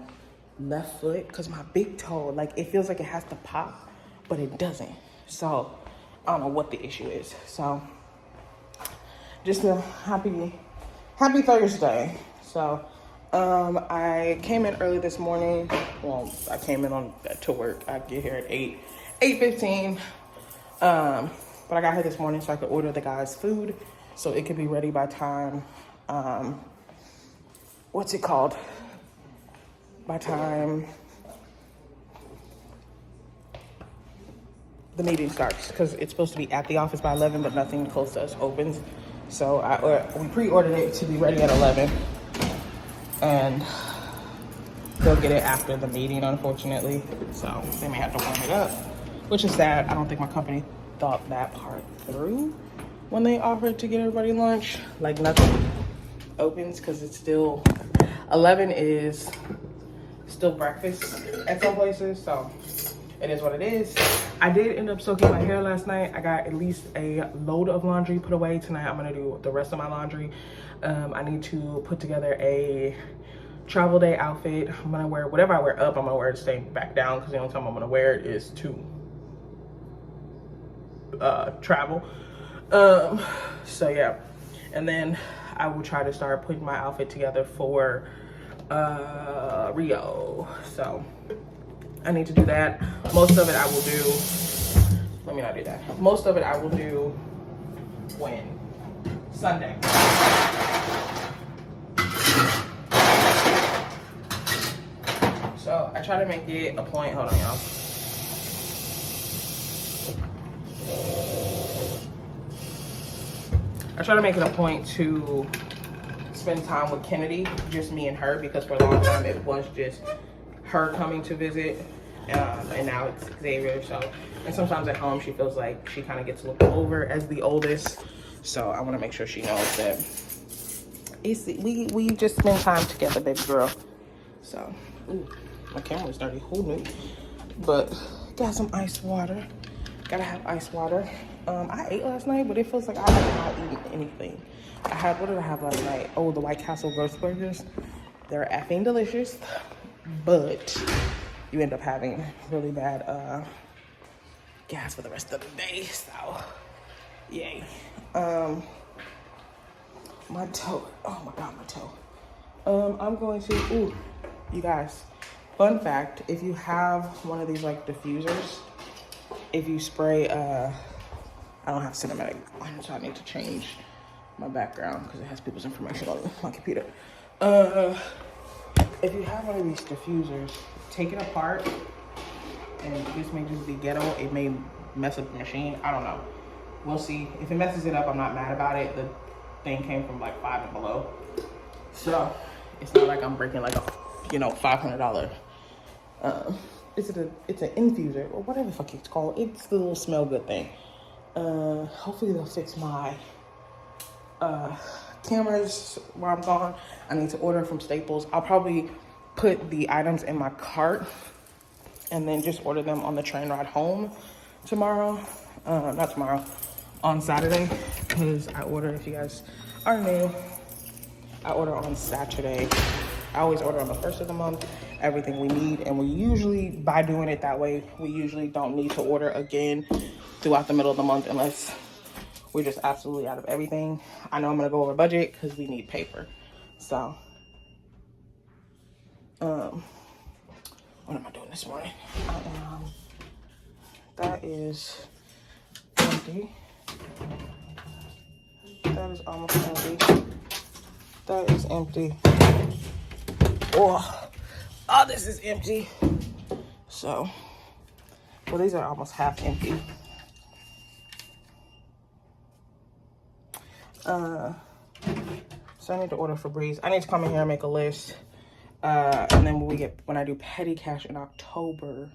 left foot because my big toe, like it feels like it has to pop, but it doesn't. So I don't know what the issue is. So just a happy Thursday. So I came in early this morning. Well, I came in to work. I get here at 8:15. But I got here this morning so I could order the guys' food so it could be ready by time. What's it called? By time the meeting starts, because it's supposed to be at the office by 11, but nothing close to us opens. So we pre-ordered it to be ready at 11. And they'll get it after the meeting, unfortunately. So they may have to warm it up, which is sad. I don't think my company thought that part through when they offered to get everybody lunch. Like nothing opens because it's still, 11 is still breakfast at some places. So it is what it is. I did end up soaking my hair last night. I got at least a load of laundry put away. Tonight I'm gonna do the rest of my laundry. I need to put together a travel day outfit. I'm gonna wear whatever I wear up, I'm gonna wear it staying back down because the only time I'm gonna wear it is to travel. So yeah, and then I will try to start putting my outfit together for Rio. So I need to do that. Most of it I will do, let me not do that. Most of it I will do when? Sunday. So I try to make it a point, hold on y'all. I try to make it a point to spend time with Kennedy, just me and her, because for a long time it was just her coming to visit, and now it's Xavier. So, and sometimes at home she feels like she kind of gets looked over as the oldest. So I want to make sure she knows that it's, we just spend time together, baby girl. So, ooh, my camera's dirty. Who knew? But got some ice water. Gotta have ice water. I ate last night, but it feels like I have not eaten anything. I had, what did I have last night? Oh, the White Castle roast burgers. They're effing delicious, but you end up having really bad gas for the rest of the day. So, yay. My toe. Oh my God, my toe. I'm going to, ooh, you guys, fun fact, if you have one of these like diffusers, if you spray, I don't have cinematic on, so I need to change my background because it has people's information on my computer. If you have one of these diffusers, take it apart, and this may just be ghetto. It may mess up the machine. I don't know. We'll see. If it messes it up, I'm not mad about it. The thing came from like 5 and below, so it's not like I'm breaking like a $500. It's an infuser or whatever the fuck it's called. It's the little smell good thing. Hopefully they'll fix my cameras while I'm gone. I need to order from Staples. I'll probably put the items in my cart and then just order them on the train ride home tomorrow. Not tomorrow, on Saturday, because I order, if you guys are new, I order on Saturday. I always order on the first of the month, everything we need, and we usually, by doing it that way, we usually don't need to order again throughout the middle of the month unless we're just absolutely out of everything. I know I'm gonna go over budget because we need paper. So, what am I doing this morning? That is empty. That is almost empty. That is empty. Oh, this is empty. So, well, these are almost half empty. So I need to order Febreze. I need to come in here and make a list. And then when I do petty cash in October.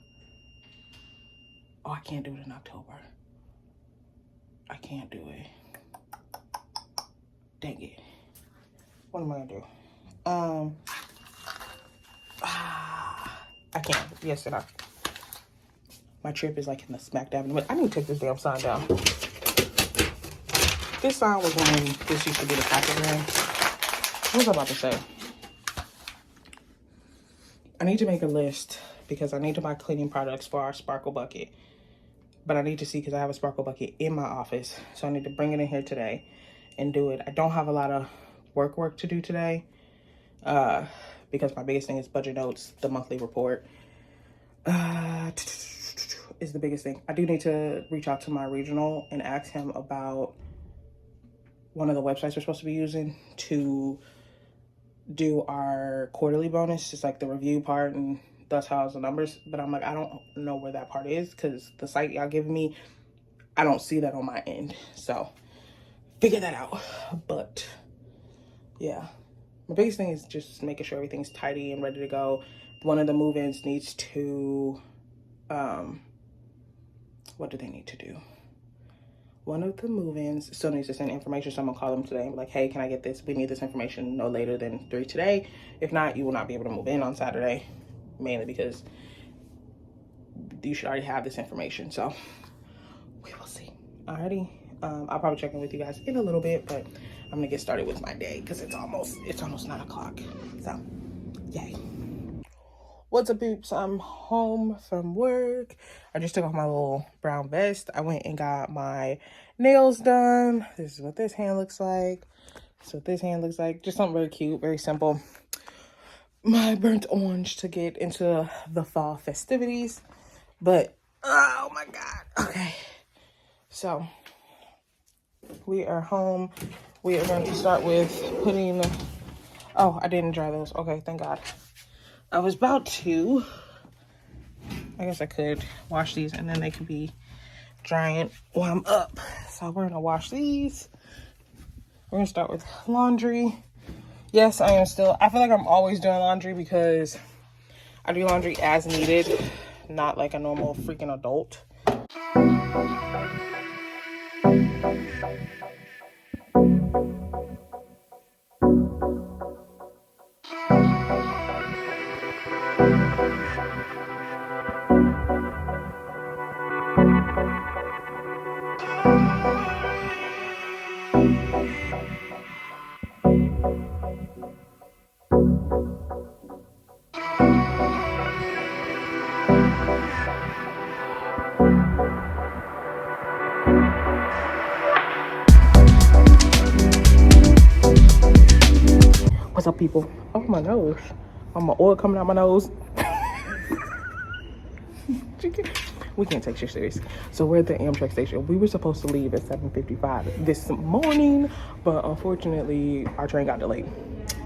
Oh, I can't do it in October. I can't do it. Dang it. What am I gonna do? I can't. Yes, and my trip is like in the smack dab in the middle. I need to take this damn sign down. This sign was when this used to be the pachygram. What was I about to say? I need to make a list because I need to buy cleaning products for our sparkle bucket. But I need to see because I have a sparkle bucket in my office. So I need to bring it in here today and do it. I don't have a lot of work to do today because my biggest thing is budget notes, the monthly report is the biggest thing. I do need to reach out to my regional and ask him about one of the websites we're supposed to be using to do our quarterly bonus, just like the review part and thus how's the numbers. But I'm like, I don't know where that part is because the site y'all give me, I don't see that on my end. So figure that out. But yeah, my biggest thing is just making sure everything's tidy and ready to go. One of the move-ins needs to, what do they need to do? One of the move-ins still needs to send information, so I'm gonna call them today and be like, hey, can I get this? We need this information no later than 3 today. If not, you will not be able to move in on Saturday, mainly because you should already have this information. So we will see. Alrighty. I'll probably check in with you guys in a little bit, but I'm gonna get started with my day because it's almost 9 o'clock. So yay. What's up, peeps? I'm home from work. I just took off my little brown vest. I went and got my nails done. This is what this hand looks like. So this hand looks like just something very cute, very simple. My burnt orange to get into the fall festivities. But oh my god. Okay. So we are home. We are going to start with putting, oh, I didn't dry those. Okay, thank God. I was about to, I guess I could wash these and then they could be drying while I'm up. So we're gonna wash these. We're gonna start with laundry. Yes, I feel like I'm always doing laundry because I do laundry as needed, not like a normal freaking adult. What's up, people? Oh, my nose. Oh, my oil coming out my nose. we can't take shit serious. So we're at the Amtrak station. We were supposed to leave at 7:55 this morning, but unfortunately our train got delayed.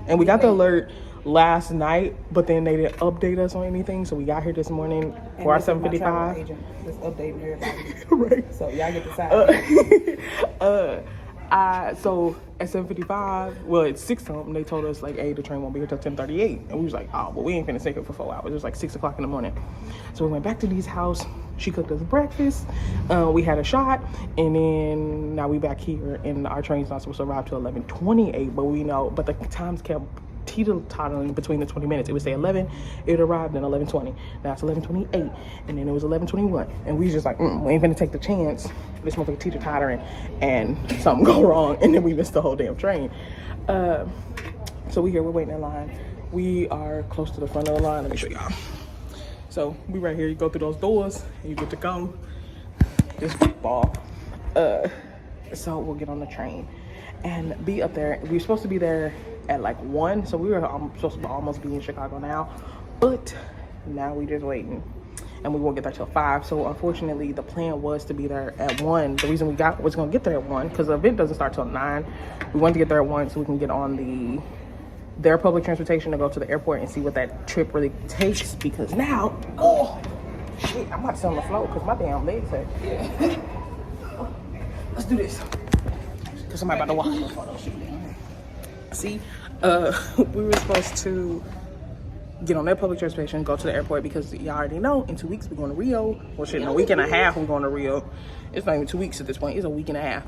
And we got the alert last night, but then they didn't update us on anything. So we got here this morning for our 7:55. Just updating everybody. Right. So y'all get the side. So at 7:55, well, it's 6 something, they told us like, hey, the train won't be here till 10:38. And we was like, oh, well, we ain't finna take it for 4 hours. It was like 6 o'clock in the morning. So we went back to Dee's house. She cooked us breakfast. We had a shot, and then now we back here, and our train's not supposed to arrive till 11:28. But we know, but the times kept teeter-tottering between the 20 minutes. It would say 11, it arrived in 11:20. Now it's 11:28, and then it was 11:21. And we was just like, we ain't gonna take the chance. This motherfucker teeter-tottering, and something go wrong, and then we missed the whole damn train. So we here, we're waiting in line. We are close to the front of the line. Let me show y'all. So we right here. You go through those doors, and you get to go. This ball. So we'll get on the train and be up there. We were supposed to be there at like 1, so we were supposed to almost be in Chicago now, but now we just waiting, and we won't get there till 5. So unfortunately, the plan was to be there at 1. The reason we was gonna get there at 1 because the event doesn't start till 9. We wanted to get there at 1 so we can get on their public transportation to go to the airport and see what that trip really takes. Because now, oh shit, I'm about to sit on the floor because my damn legs hurt. Yeah. Let's do this. Cause somebody about to walk. See, we were supposed to get on their public transportation, go to the airport, because y'all already know in 2 weeks we're going to Rio. Well, shit, in a week and a half we're going to Rio. It's not even 2 weeks at this point. It's a week and a half.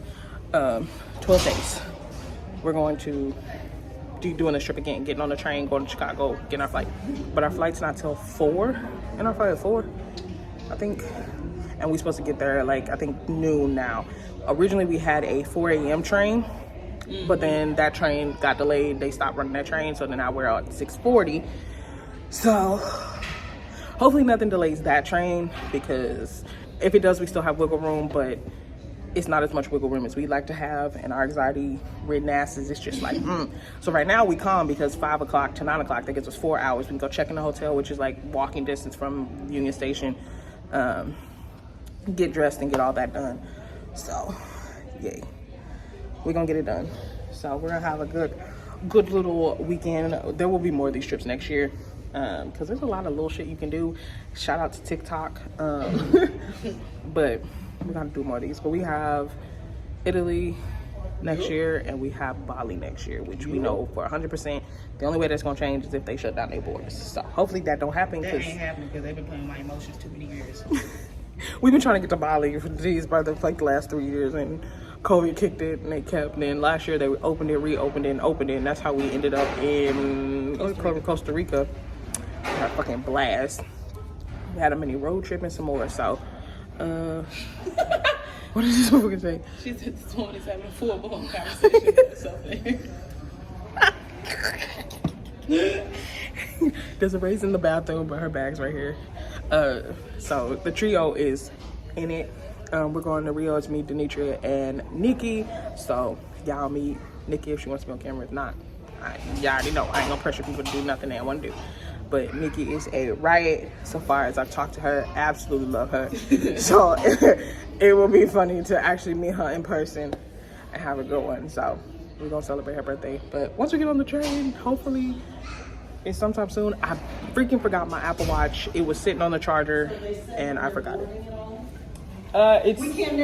12 days. We're going to doing this trip again, getting on the train, going to Chicago, getting our flight. But our flight's not till 4. And our flight at 4, I think. And we're supposed to get there like, I think, noon now. Originally we had a 4 a.m. train. But then that train got delayed. They stopped running that train, so then now we're at 6:40. So hopefully nothing delays that train, because if it does, we still have wiggle room, but it's not as much wiggle room as we'd like to have, and our anxiety-ridden asses, it's just like, So right now we calm because 5 o'clock to 9 o'clock, that gives us 4 hours. We can go check in the hotel, which is like walking distance from Union Station, get dressed and get all that done. So, yay. We're gonna get it done. So we're gonna have a good little weekend. There will be more of these trips next year, because there's a lot of little shit you can do. Shout out to TikTok. But we're gonna do more of these. But we have Italy next year, and we have Bali next year, which we know for 100%. The only way that's gonna change is if they shut down their borders. So hopefully that don't happen. That ain't happening because they've been playing my emotions too many years. We've been trying to get to Bali for G's brother for like the last 3 years, and COVID kicked it, and they kept. And then last year they opened it, reopened it, and opened it, and that's how we ended up in Costa Rica. We had a fucking blast. We had a mini road trip and some more. So, what did this motherfucker say? She said this one is having a full-blown conversation or something. There's a race in the bathroom, but her bag's right here. So the trio is in it. We're going to Rio to meet Denitra and Nikki. So y'all meet Nikki if she wants to be on camera. If not, y'all already know I ain't gonna pressure people to do nothing they want to do. But Nikki is a riot. So far as I've talked to her, absolutely love her. So it will be funny to actually meet her in person and have a good one. So we're gonna celebrate her birthday. But once we get on the train, hopefully it's sometime soon. I freaking forgot my Apple Watch. It was sitting on the charger and I forgot it. We can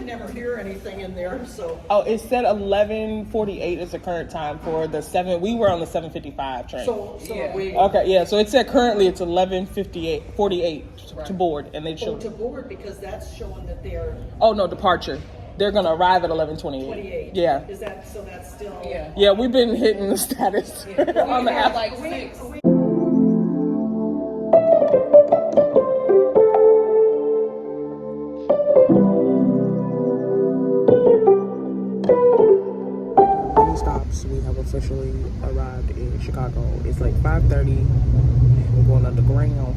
never hear anything in there, so. Oh, it said 11:48 is the current time for the 7. We were on the 7:55 train. So Yeah. we Okay, yeah. So it said currently it's 11:48 to board, and they go showed. to board because that's showing that they're Oh no, departure. They're gonna arrive at 11:28. 28. Yeah, Is that, so that's still? Yeah. yeah. We've been hitting the status on the We had app. like 6. Stops. We have officially arrived in Chicago. It's like 5:30. We're going underground.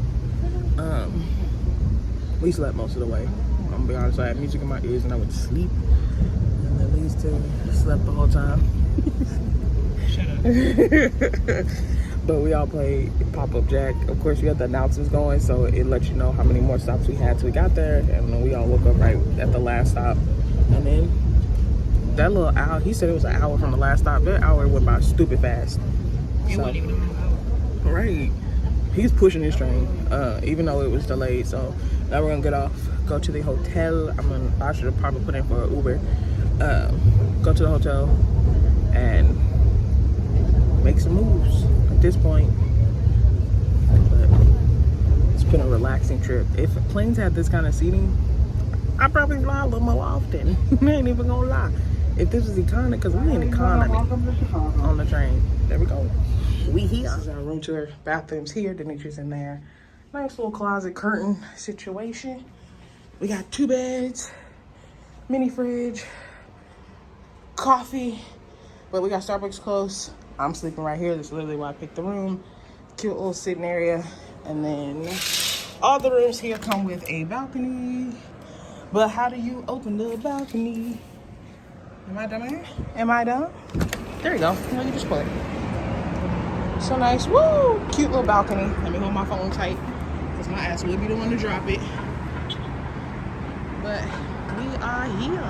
We slept most of the way. I'm gonna be honest. I had music in my ears and I went to sleep. And then these two slept the whole time. Shut up. But we all played Pop-Up Jack. Of course, we had the announcements going, so it lets you know how many more stops we had till we got there. And then we all woke up right at the last stop. And then that little hour, he said it was an hour from the last stop. That hour went by stupid fast. It wasn't even an hour. Right. He's pushing his train, even though it was delayed. So now we're gonna get off, go to the hotel. I should have probably put in for an Uber. Go to the hotel and make some moves at this point. But it's been a relaxing trip. If planes had this kind of seating, I'd probably fly a little more often. I ain't even gonna lie. If this was economy, because we in economy on the train. There we go. We here. This is our room tour. Bathrooms here. Denitra's in there. Nice little closet curtain situation. We got 2 beds, mini fridge, coffee, but we got Starbucks close. I'm sleeping right here. That's literally why I picked the room. Cute little sitting area. And then all the rooms here come with a balcony. But how do you open the balcony? Am I done? Am I done? There you go. Now you just pull it. So nice. Woo! Cute little balcony. Let me hold my phone tight because my ass will be the one to drop it. But we are here.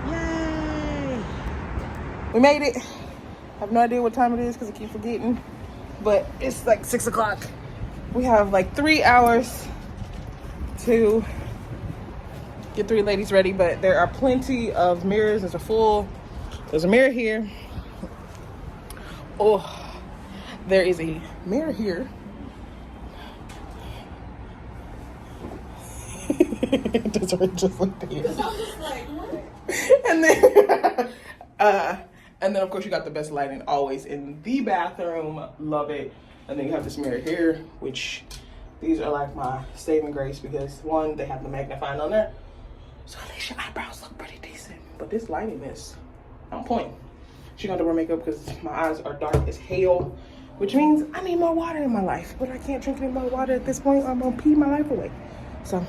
Yay! We made it. I have no idea what time it is because I keep forgetting. But it's like 6 o'clock. We have like 3 hours to get 3 ladies ready, but there are plenty of mirrors. There's a mirror here. Oh, there is a mirror here. Does it just look there? And then of course you got the best lighting always in the bathroom. Love it. And then you have this mirror here, which these are like my saving grace because one, they have the magnifying on there, so at least your eyebrows look pretty decent. But this lighting is on point. She got to wear makeup because my eyes are dark as hell, which means I need more water in my life. But I can't drink any more water at this point. I'm gonna pee my life away. So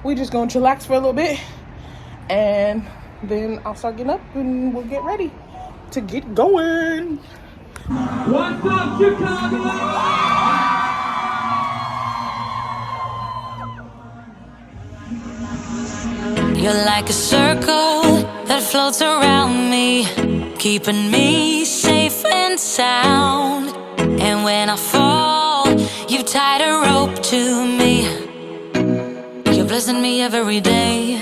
we just gonna chillax for a little bit, and then I'll start getting up and we'll get ready to get going. What's up, Chicago? You're like a circle that floats around me, keeping me safe and sound. And when I fall, you tied a rope to me. You're blessing me every day.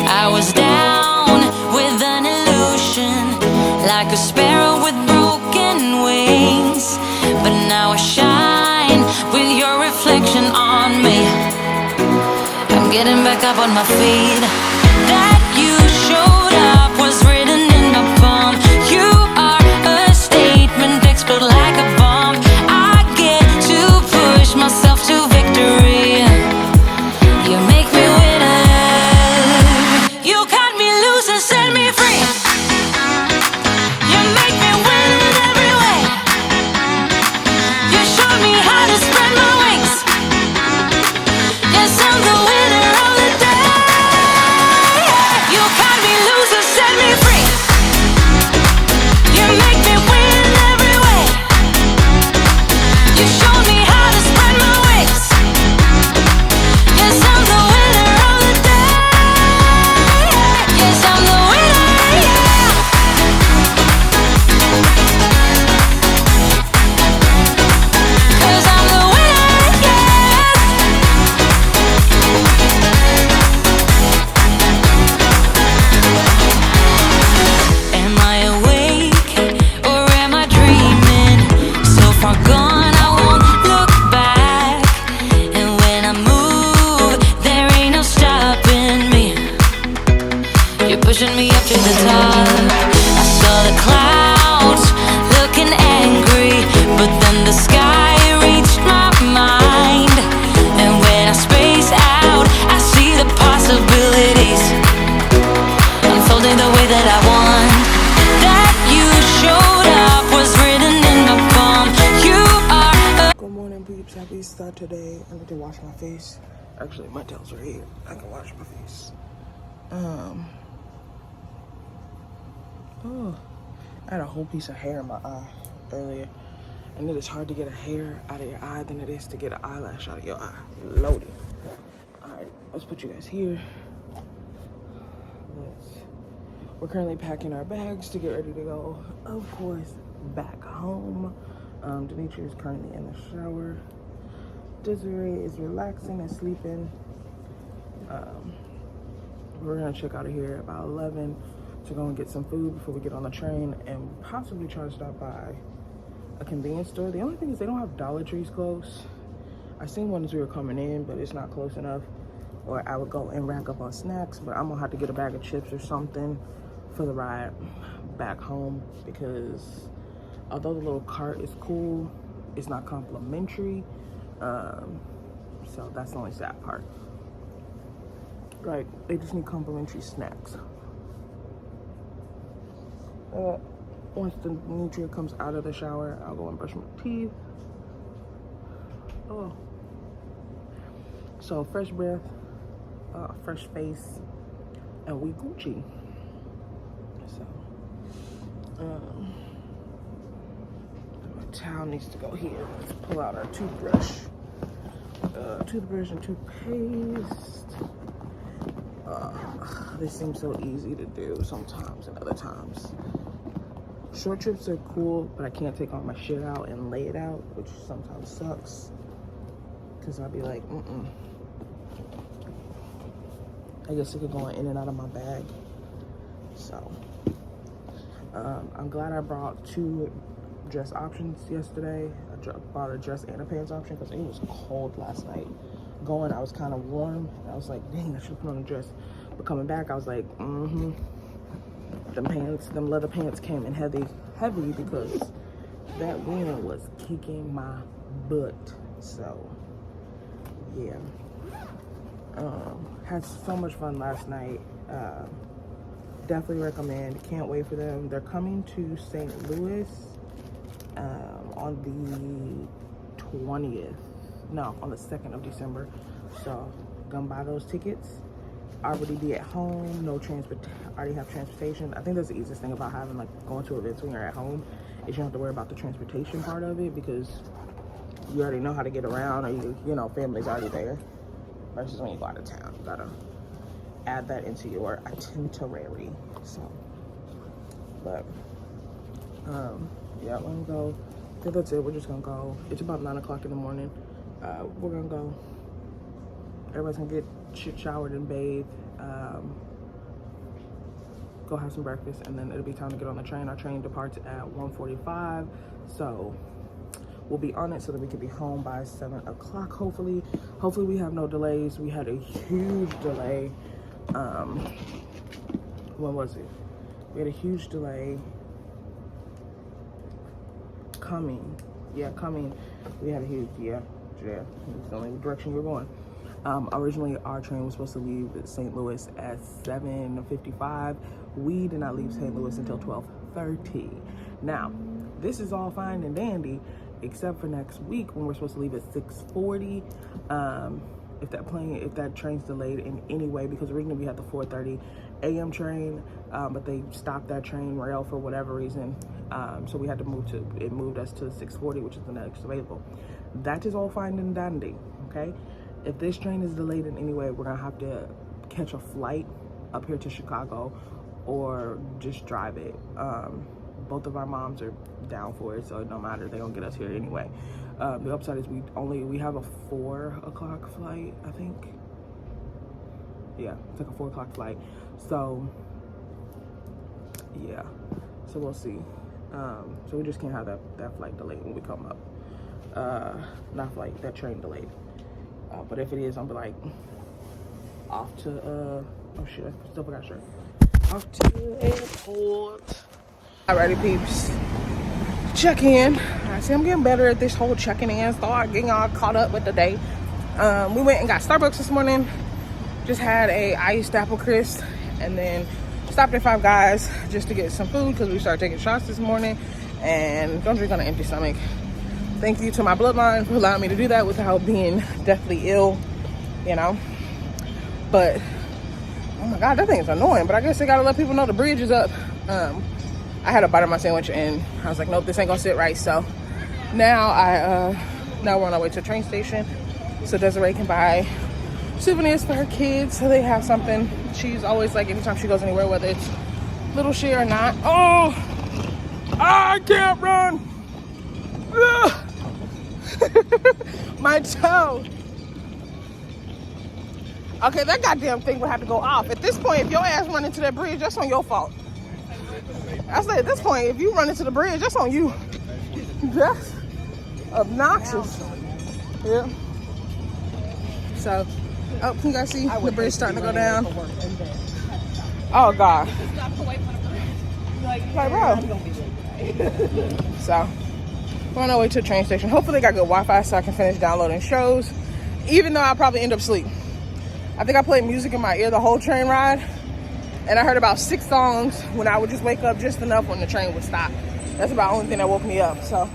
I was down with an illusion, like a sparrow with broken wings. But now I shine with your reflection on me. I'm getting back up on my feet. That you showed up was written in my palm. You are a statement, explode like a bomb. I get to push myself to victory. You make me winner. You cut me loose and set me free. You make me win in every way. You showed me how to spread my wings. Yes, I'm the winner of the day. You cut me loose and set me free. You make me win in every way. You showed me how to spread my wings. Yes, I'm the winner of the day. Yes, I'm the winner, yeah. 'Cause I'm the winner, yes. Am I awake or am I dreaming? So far gone, I won't look back. And when I move, there ain't no stopping me. You're pushing me up to the top. I saw the clouds looking angry, but then the sky reached my mind. And when I space out, I see the possibilities unfolding the way that I want. That you showed up was written in my palm. You are a Good morning, peeps. Happy Saturday. I need to wash my face. Actually, my tail's right here. I can wash my face. Oh, I had a whole piece of hair in my eye. earlier. And it is hard to get a hair out of your eye than it is to get an eyelash out of your eye. Loaded. Alright, let's put you guys here. We're currently packing our bags to get ready to go, of course, back home. Demetri is currently in the shower. Desiree is relaxing and sleeping. We're gonna check out of here about 11 to go and get some food before we get on the train and possibly try to stop by a convenience store. The only thing is they don't have Dollar Trees close. I seen one as we were coming in, but it's not close enough. Or I would go and rack up on snacks, but I'm gonna have to get a bag of chips or something for the ride back home, because although the little cart is cool, it's not complimentary. So that's the only sad part. Like, they just need complimentary snacks. Once the Demetria comes out of the shower, I'll go and brush my teeth. Oh. So fresh breath, fresh face, and we Gucci. So, my towel needs to go here. Let's pull out our toothbrush. Toothbrush and toothpaste. This seems so easy to do sometimes, and other times. Short trips are cool, but I can't take all my shit out and lay it out, which sometimes sucks. Cause I'll be like, I guess it could go in and out of my bag. So, I'm glad I brought 2 dress options yesterday. I bought a dress and a pants option because it was cold last night. Going, I was kind of warm. I was like, dang, I should have put on a dress. But coming back, I was like, them leather pants came in heavy because that wind was kicking my butt. So, yeah. Had so much fun last night. Definitely recommend. Can't wait for them. They're coming to St. Louis on the 20th. No, on the 2nd of December. So, gonna buy those tickets. Already be at home. No already have transportation. I think that's the easiest thing about having, like, going to events when you're at home, is you don't have to worry about the transportation part of it, because you already know how to get around, or you know, family's already there. Versus when you go out of town, you gotta add that into your itinerary. So, but yeah, let me go. I think that's it. We're just gonna go. It's about 9 o'clock in the morning. We're gonna go. Everybody's gonna get showered and bathed. Go have some breakfast, and then it'll be time to get on the train. Our train departs at 1:45, so we'll be on it so that we can be home by 7 o'clock, hopefully. Hopefully we have no delays. We had a huge delay. When was it? We had a huge delay coming. Yeah, coming. We had a huge, yeah. It's the only direction we're going. Originally, our train was supposed to leave St. Louis at 7:55. We did not leave St. Louis until 12:30. Now, this is all fine and dandy, except for next week when we're supposed to leave at 6:40. If that train's delayed in any way, because originally we had the 4:30 a.m. train, but they stopped that train rail for whatever reason. So we had to moved us to 6:40, which is the next available. That is all fine and dandy, okay? If this train is delayed in any way, we're gonna have to catch a flight up here to Chicago or just drive it. Both of our moms are down for it, so it don't matter. They don't get us here anyway. The upside is we have a 4 o'clock flight, I think. Yeah, it's like a 4 o'clock flight. So yeah, so we'll see. So we just can't have that flight delayed when we come up. That train delayed. But if it is, I'll be like off to oh shit, I still forgot shirt. Off to the airport. Alrighty, peeps. Check in. I see I'm getting better at this whole checking in. Start getting all caught up with the day. We went and got Starbucks this morning. Just had a iced apple crisp, and then stopped at Five Guys just to get some food because we started taking shots this morning. And don't drink on an empty stomach. Thank you to my bloodline for allowing me to do that without being deathly ill, you know. But oh my god, that thing is annoying. But I guess they gotta let people know the bridge is up. I had a bite of my sandwich and I was like, nope, this ain't gonna sit right. So now now we're on our way to the train station so Desiree can buy souvenirs for her kids so they have something. She's always like, anytime she goes anywhere, whether it's little share or not. Oh, I can't run. My toe. Okay, that goddamn thing would have to go off. At this point, if your ass run into that bridge, that's on your fault. I say at this point, if you run into the bridge, that's on you. That's obnoxious. Yeah. So, oh, can you guys see the bridge starting to go down? Oh God. Like, bro. So, we're on our way to the train station. Hopefully they got good Wi-Fi so I can finish downloading shows, even though I'll probably end up asleep. I think I played music in my ear the whole train ride, and I heard about 6 songs when I would just wake up just enough when the train would stop. That's about the only thing that woke me up. So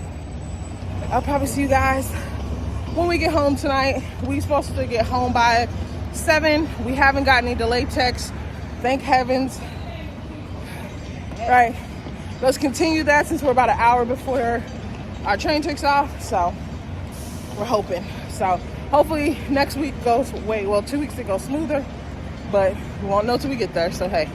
I'll probably see you guys when we get home tonight. We're supposed to get home by 7. We haven't got any delay texts, thank heavens. All right, let's continue that since we're about an hour before our train takes off. So we're hoping. So hopefully next week goes, 2 weeks it goes smoother, but we won't know till we get there. So hey.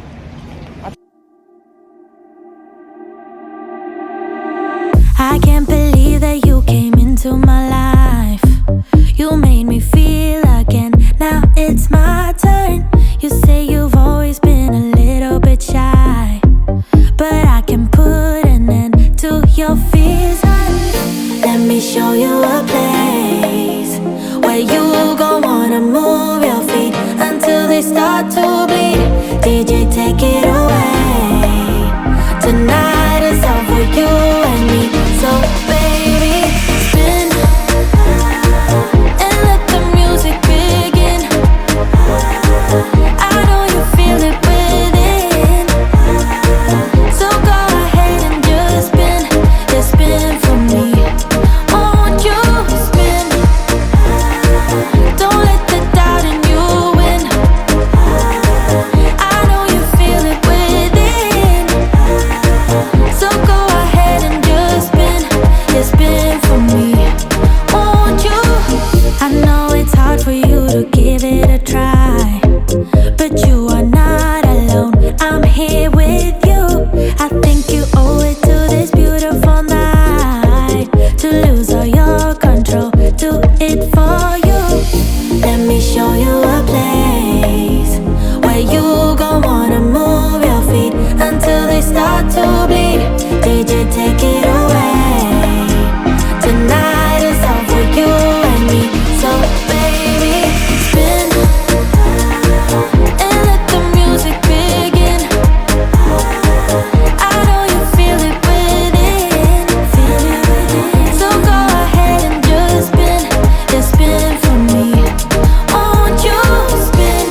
I can't believe that you came into my life. You made me feel again. Now it's my turn. You say you've always been a little bit shy, but I can put an end to your fears. Let me show you a place where you gon' wanna move your feet until they start to bleed. DJ, take it away. Tonight is all for you and me. So baby, spin and let the music begin. I know you feel it within, so go ahead and just spin. Just spin for me. I want you to spin. Don't let the doubt in you win. I know you feel it within, so go ahead and just spin. Just spin for me. Want you. I know it's hard for you to give it a try, but you are not alone. I'm here with you. I think you owe it to this beautiful night to lose all your control. Do it for you. Let me show you a place where you gon' wanna move your feet until they start to bleed. DJ, take it away. Tonight is all for you and me. So baby, spin and let the music begin. I know you feel it within, so go ahead and just spin. Just spin for me. Want you to spin.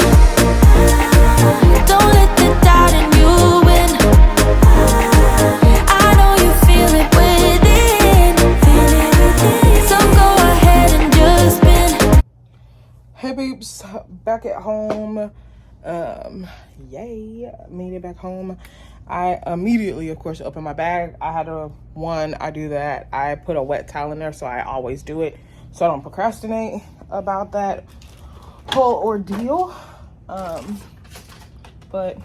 Don't let the doubt in you win. I know you feel it within, so go ahead and just spin. Hey peeps, back at home. Yay, made it back home. I immediately, of course, opened my bag. I do that. I put a wet towel in there, so I always do it, so I don't procrastinate about that whole ordeal. But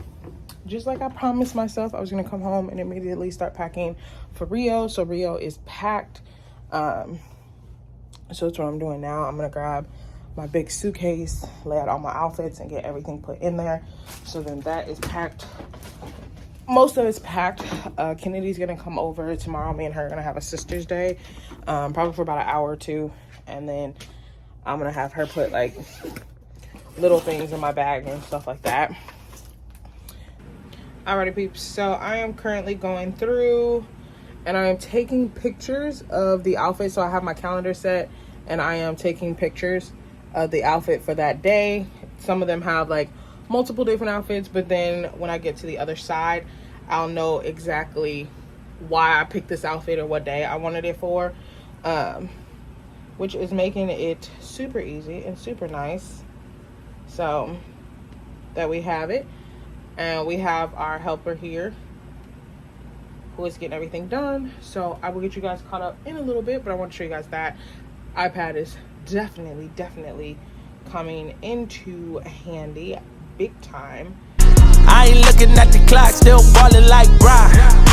just like I promised myself, I was gonna come home and immediately start packing for Rio. So Rio is packed. So that's what I'm doing now. I'm gonna grab my big suitcase, lay out all my outfits, and get everything put in there. So then that is packed. Most of it's packed. Kennedy's gonna come over tomorrow. Me and her are gonna have a sister's day, probably for about an hour or 2, and then I'm gonna have her put like little things in my bag and stuff like that. Alrighty peeps, so I am currently going through and I am taking pictures of the outfit. So I have my calendar set and I am taking pictures of the outfit for that day. Some of them have like multiple different outfits, but then when I get to the other side, I'll know exactly why I picked this outfit or what day I wanted it for, which is making it super easy and super nice. So that we have it, and we have our helper here. who is getting everything done. So I will get you guys caught up in a little bit, but I want to show you guys that iPad is definitely coming into handy big time. I ain't looking at the clock, still ballin' like Bri.